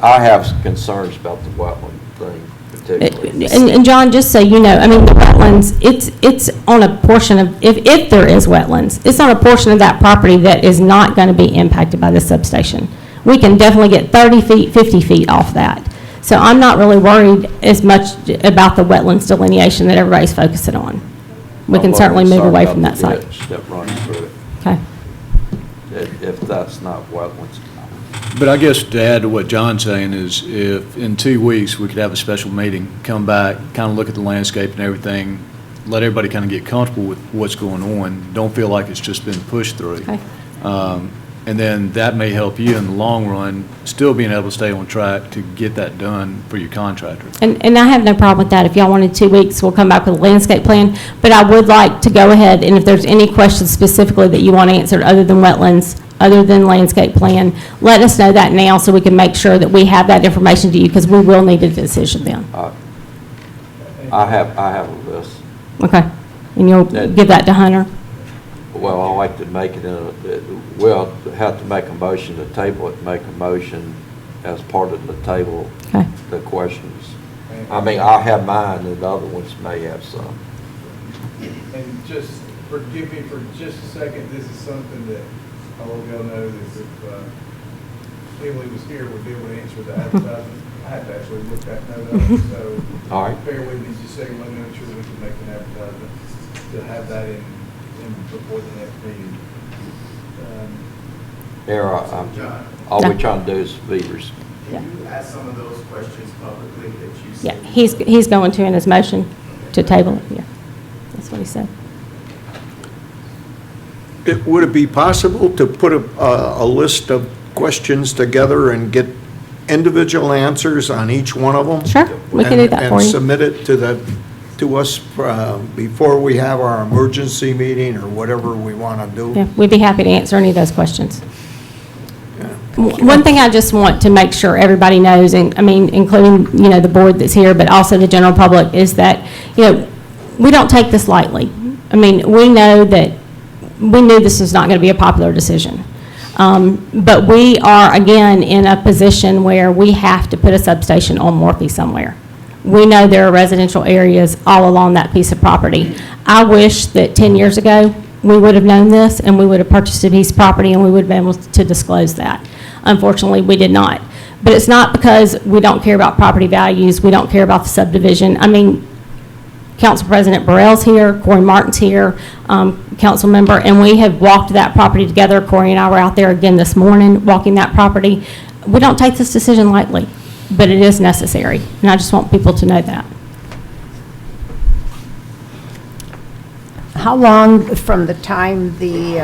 I have some concerns about the wetland thing particularly. And John, just so you know, the wetlands, it's on a portion of, if there is wetlands, it's on a portion of that property that is not going to be impacted by the substation. We can definitely get 30 feet, 50 feet off that. So I'm not really worried as much about the wetlands delineation that everybody's focusing on. We can certainly move away from that site. That runs through it. Okay. If that's not wetlands. but I guess to add to what John's saying is if in 2 weeks we could have a special meeting, come back, kind of look at the landscape and everything, let everybody kind of get comfortable with what's going on, don't feel like it's just been pushed through. Okay. And then that may help you in the long run, still being able to stay on track to get that done for your contractor. And I have no problem with that. If y'all wanted 2 weeks, we'll come back with a landscape plan. But I would like to go ahead, and if there's any questions specifically that you want answered other than wetlands, other than landscape plan, let us know that now so we can make sure that we have that information to you, because we will need a decision then. I have a list. Okay. And you'll give that to Hunter? Well, I like to make it we'll have to make a motion to table it, make a motion as part of the table, Okay. the questions. I have mine, and the other ones may have some. And just forgive me for just a second, this is something that I will go know is if Emily was here, would be able to answer the advertisement. I have to actually look that note up, so All right. bear with me just a second, let me make sure that we can make an advertisement to have that in before the next meeting. All we're trying to do is feeders. Can you ask some of those questions publicly that you Yeah, said? he's going to in his motion to table it, yeah. That's what he said. Would it be possible to put a list of questions together and get individual answers on each one of them? Sure, we can do that for you. And submit it to us before we have our emergency meeting or whatever we want to do? Yeah, we'd be happy to answer any of those questions. One thing I just want to make sure everybody knows, and including, the board that's here, but also the general public, is that, we don't take this lightly. We know that, we knew this was not going to be a popular decision. But we are, again, in a position where we have to put a substation on Morphe somewhere. We know there are residential areas all along that piece of property. I wish that 10 years ago, we would have known this, and we would have purchased a piece of property, and we would have been able to disclose that. Unfortunately, we did not. But it's not because we don't care about property values, we don't care about the subdivision. Council President Burrell's here, Corey Martin's here, council member, and we have walked that property together. Corey and I were out there again this morning, walking that property. We don't take this decision lightly, but it is necessary, and I just want people to know that. How long from the time the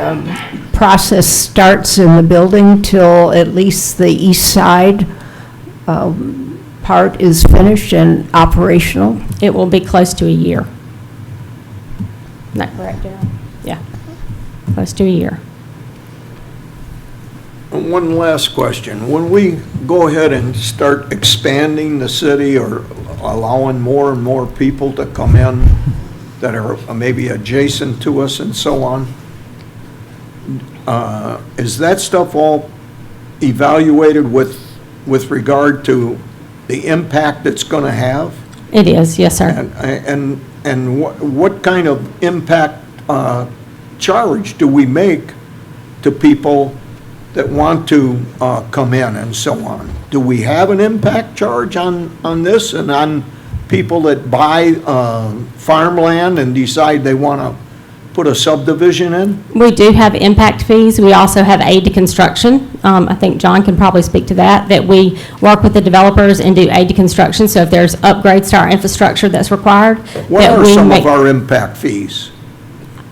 process starts in the building till at least the east side part is finished and operational? It will be close to a year. Isn't that correct, Darryl? Yeah, close to a year. And one last question. When we go ahead and start expanding the city or allowing more and more people to come in that are maybe adjacent to us and so on, is that stuff all evaluated with regard to the impact it's going to have? It is, yes, sir. And what kind of impact charge do we make to people that want to come in and so on? Do we have an impact charge on this and on people that buy farmland and decide they want to put a subdivision in? We do have impact fees. We also have aid to construction. I think John can probably speak to that we work with the developers and do aid to construction. So if there's upgrades to our infrastructure that's required. What are some of our impact fees?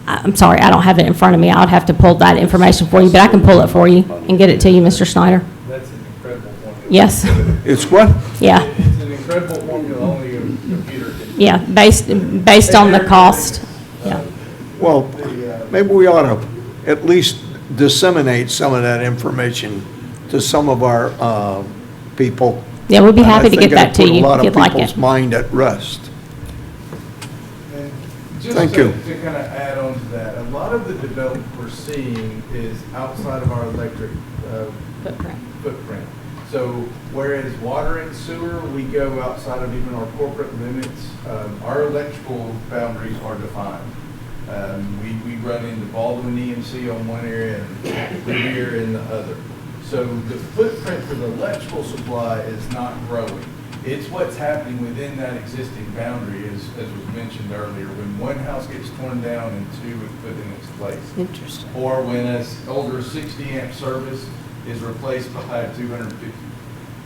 I'm sorry, I don't have it in front of me. I would have to pull that information for you, but I can pull it for you and get it to you, Mr. Schneider. That's an incredible formula. Yes. It's what? Yeah. It's an incredible formula only a computer can. Yeah, based on the cost. Yeah. Well, maybe we ought to at least disseminate some of that information to some of our people. Yeah, we'd be happy to get that to And I you think if it'd you'd put a lot like of people's it. mind at rest. Thank you. Just to kind of add on to that, a lot of the development we're seeing is outside of our electric footprint. So whereas water and sewer, we go outside of even our corporate limits, our electrical boundaries are defined. We run into Baldwin EMC on one area and Revere in the other. So the footprint for the electrical supply is not growing. It's what's happening within that existing boundary, as was mentioned earlier, when one house gets torn down and two is put in its place. Interesting. Or when an older 60 amp service is replaced by a 250.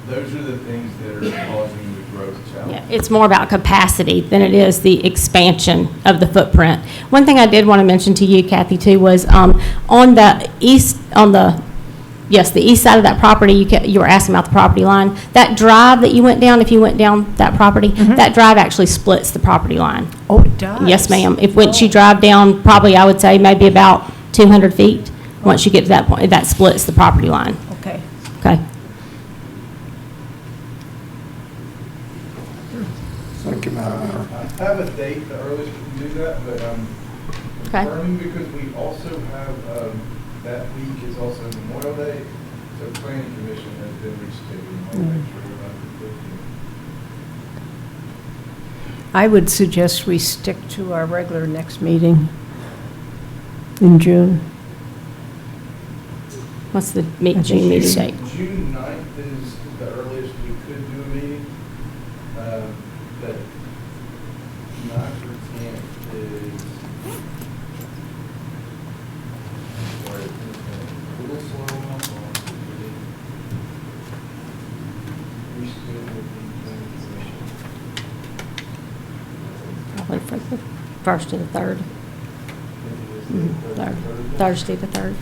Those are the things that are causing the growth challenge. Yeah, it's more about capacity than it is the expansion of the footprint. One thing I did want to mention to you, Kathy, too, was on the east side of that property, you were asking about the property line. That drive that you went down, if you went down that property, that drive actually splits the property line. Oh, it does? Yes, ma'am. Once you drive down, probably I would say maybe about 200 feet, once you get to that point, that splits the property line. Okay. Okay. Thank you, Madam Mayor. I have a date, the earliest we can do that, but I'm confirming because we also have, that week is also Memorial Day, so planning commission has been rescheduled. I want to make sure we're not conflicting. I would suggest we stick to our regular next meeting in June. What's the June meeting date? June 9th is the earliest we could do a meeting. But 9th or 10th is, sorry, it's a little slow on my phone. Reschedule the planning commission. Probably for the 1st to the 3rd. Thursday the 3rd.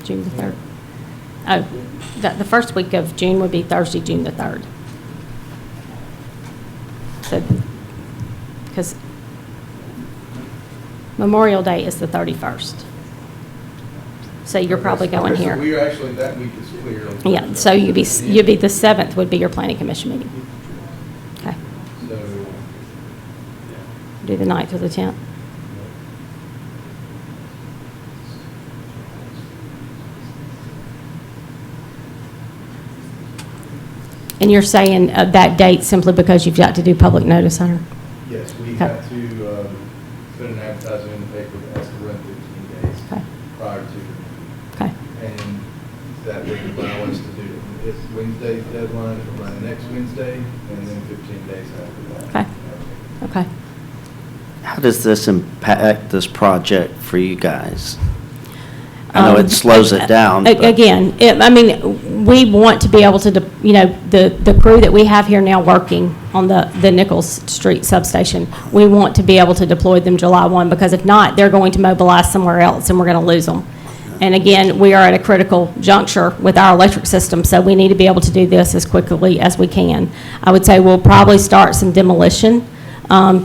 June the 3rd. Oh, the first week of June would be Thursday, June the 3rd. So, because Memorial Day is the 31st. So you're probably going here. We actually, that week is clear. Yeah, so you'd be the 7th would be your planning commission meeting. Okay. So, Do the 9th or the 10th. And you're saying that date simply because you've got to do public notice on her? yes, we Okay. have to put an advertisement in the paper that has to run 15 days Okay. prior to. Okay. And that would allow us to do it. It's Wednesday's deadline, it'll run next Wednesday, and then 15 days after that. Okay. Okay. How does this impact this project for you guys? I know it slows it down. but- Again, I mean, we want to be able to, the crew that we have here now working on the Nichols Street substation, we want to be able to deploy them July 1, because if not, they're going to mobilize somewhere else, and we're going to lose them. And again, we are at a critical juncture with our electric system, so we need to be able to do this as quickly as we can. I would say we'll probably start some demolition,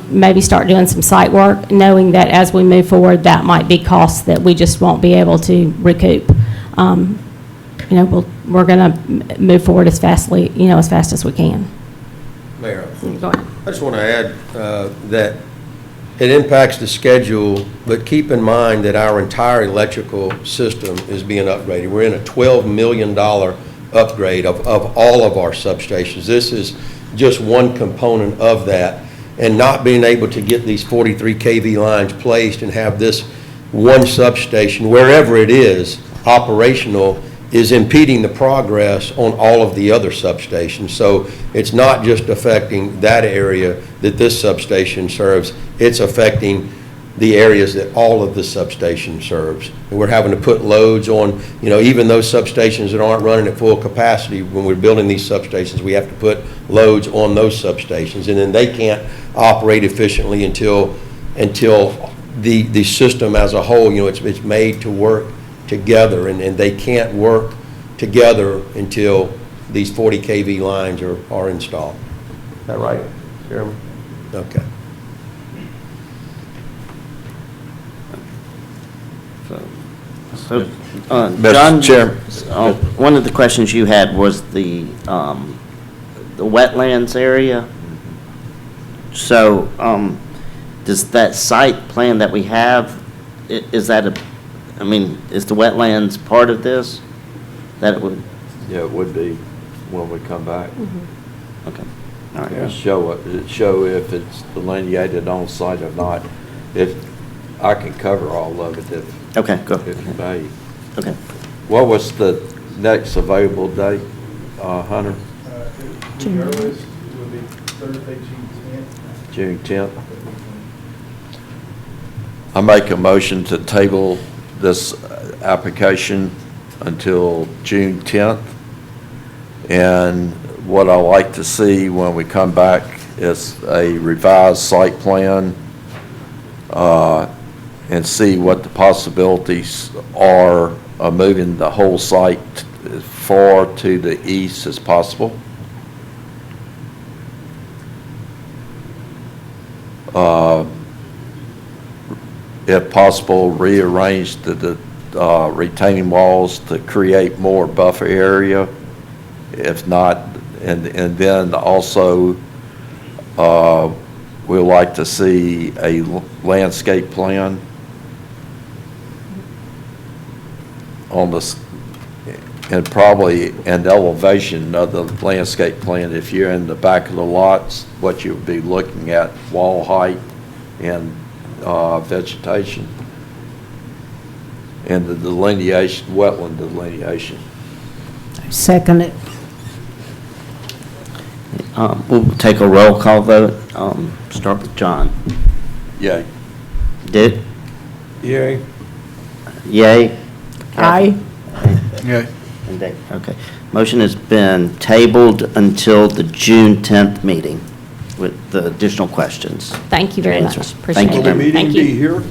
maybe start doing some site work, knowing that as we move forward, that might be costs that we just won't be able to recoup. We're going to move forward as fast as we can. Mayor, Go ahead. I just want to add that it impacts the schedule, but keep in mind that our entire electrical system is being upgraded. We're in a $12 million upgrade of all of our substations. This is just one component of that. And not being able to get these 43 kV lines placed and have this one substation, wherever it is, operational, is impeding the progress on all of the other substations. So it's not just affecting that area that this substation serves, it's affecting the areas that all of the substation serves. And we're having to put loads on, even those substations that aren't running at full capacity. When we're building these substations, we have to put loads on those substations, and then they can't operate efficiently until the system as a whole, it's made to work together, and they can't work together until these 40 kV lines are installed. Is that right, Chairman? Okay. So, Mr. John, Chairman. one of the questions you had was the wetlands area. So, does that site plan that we have, is that is the wetlands part of this? That it would? Yeah, it would be when we come back. Okay, all right. It show if it's delineated on site or not. I can cover all of it if. Okay, go. If may. Okay. What was the next available date, Hunter? The earliest will be Thursday, June 10th. June 10th? I make a motion to table this application until June 10th. And what I like to see when we come back is a revised site plan, and see what the possibilities are of moving the whole site as far to the east as possible. If possible, rearrange the retaining walls to create more buffer area. If not, and then also we'd like to see a landscape plan on this, and probably an elevation of the landscape plan. If you're in the back of the lots, what you would be looking at, wall height and vegetation, and the delineation, wetland delineation. Second it. We'll take a roll call vote. Start with John. Yay. Dick? Yay. Yay? Aye. Yeah. And Dave, okay. Motion has been tabled until the June 10th meeting with the additional questions. Thank you very much. Answers. Appreciate Thank you it. very much. Thank you. Here?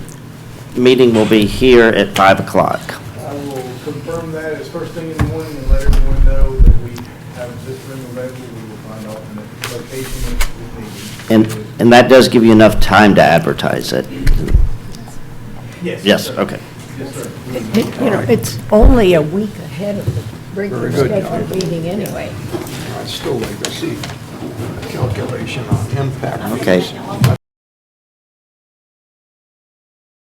Meeting will be here at 5 o'clock. I will confirm that as first thing in the morning and let everyone know that we have this room available. We will find alternate location if we need. And that does give you enough time to advertise it? Yes. Yes, sir. okay. Yes, sir. It's only a week ahead of the regular Very good. scheduled meeting anyway. I'd still like to see a calculation on impact. Okay.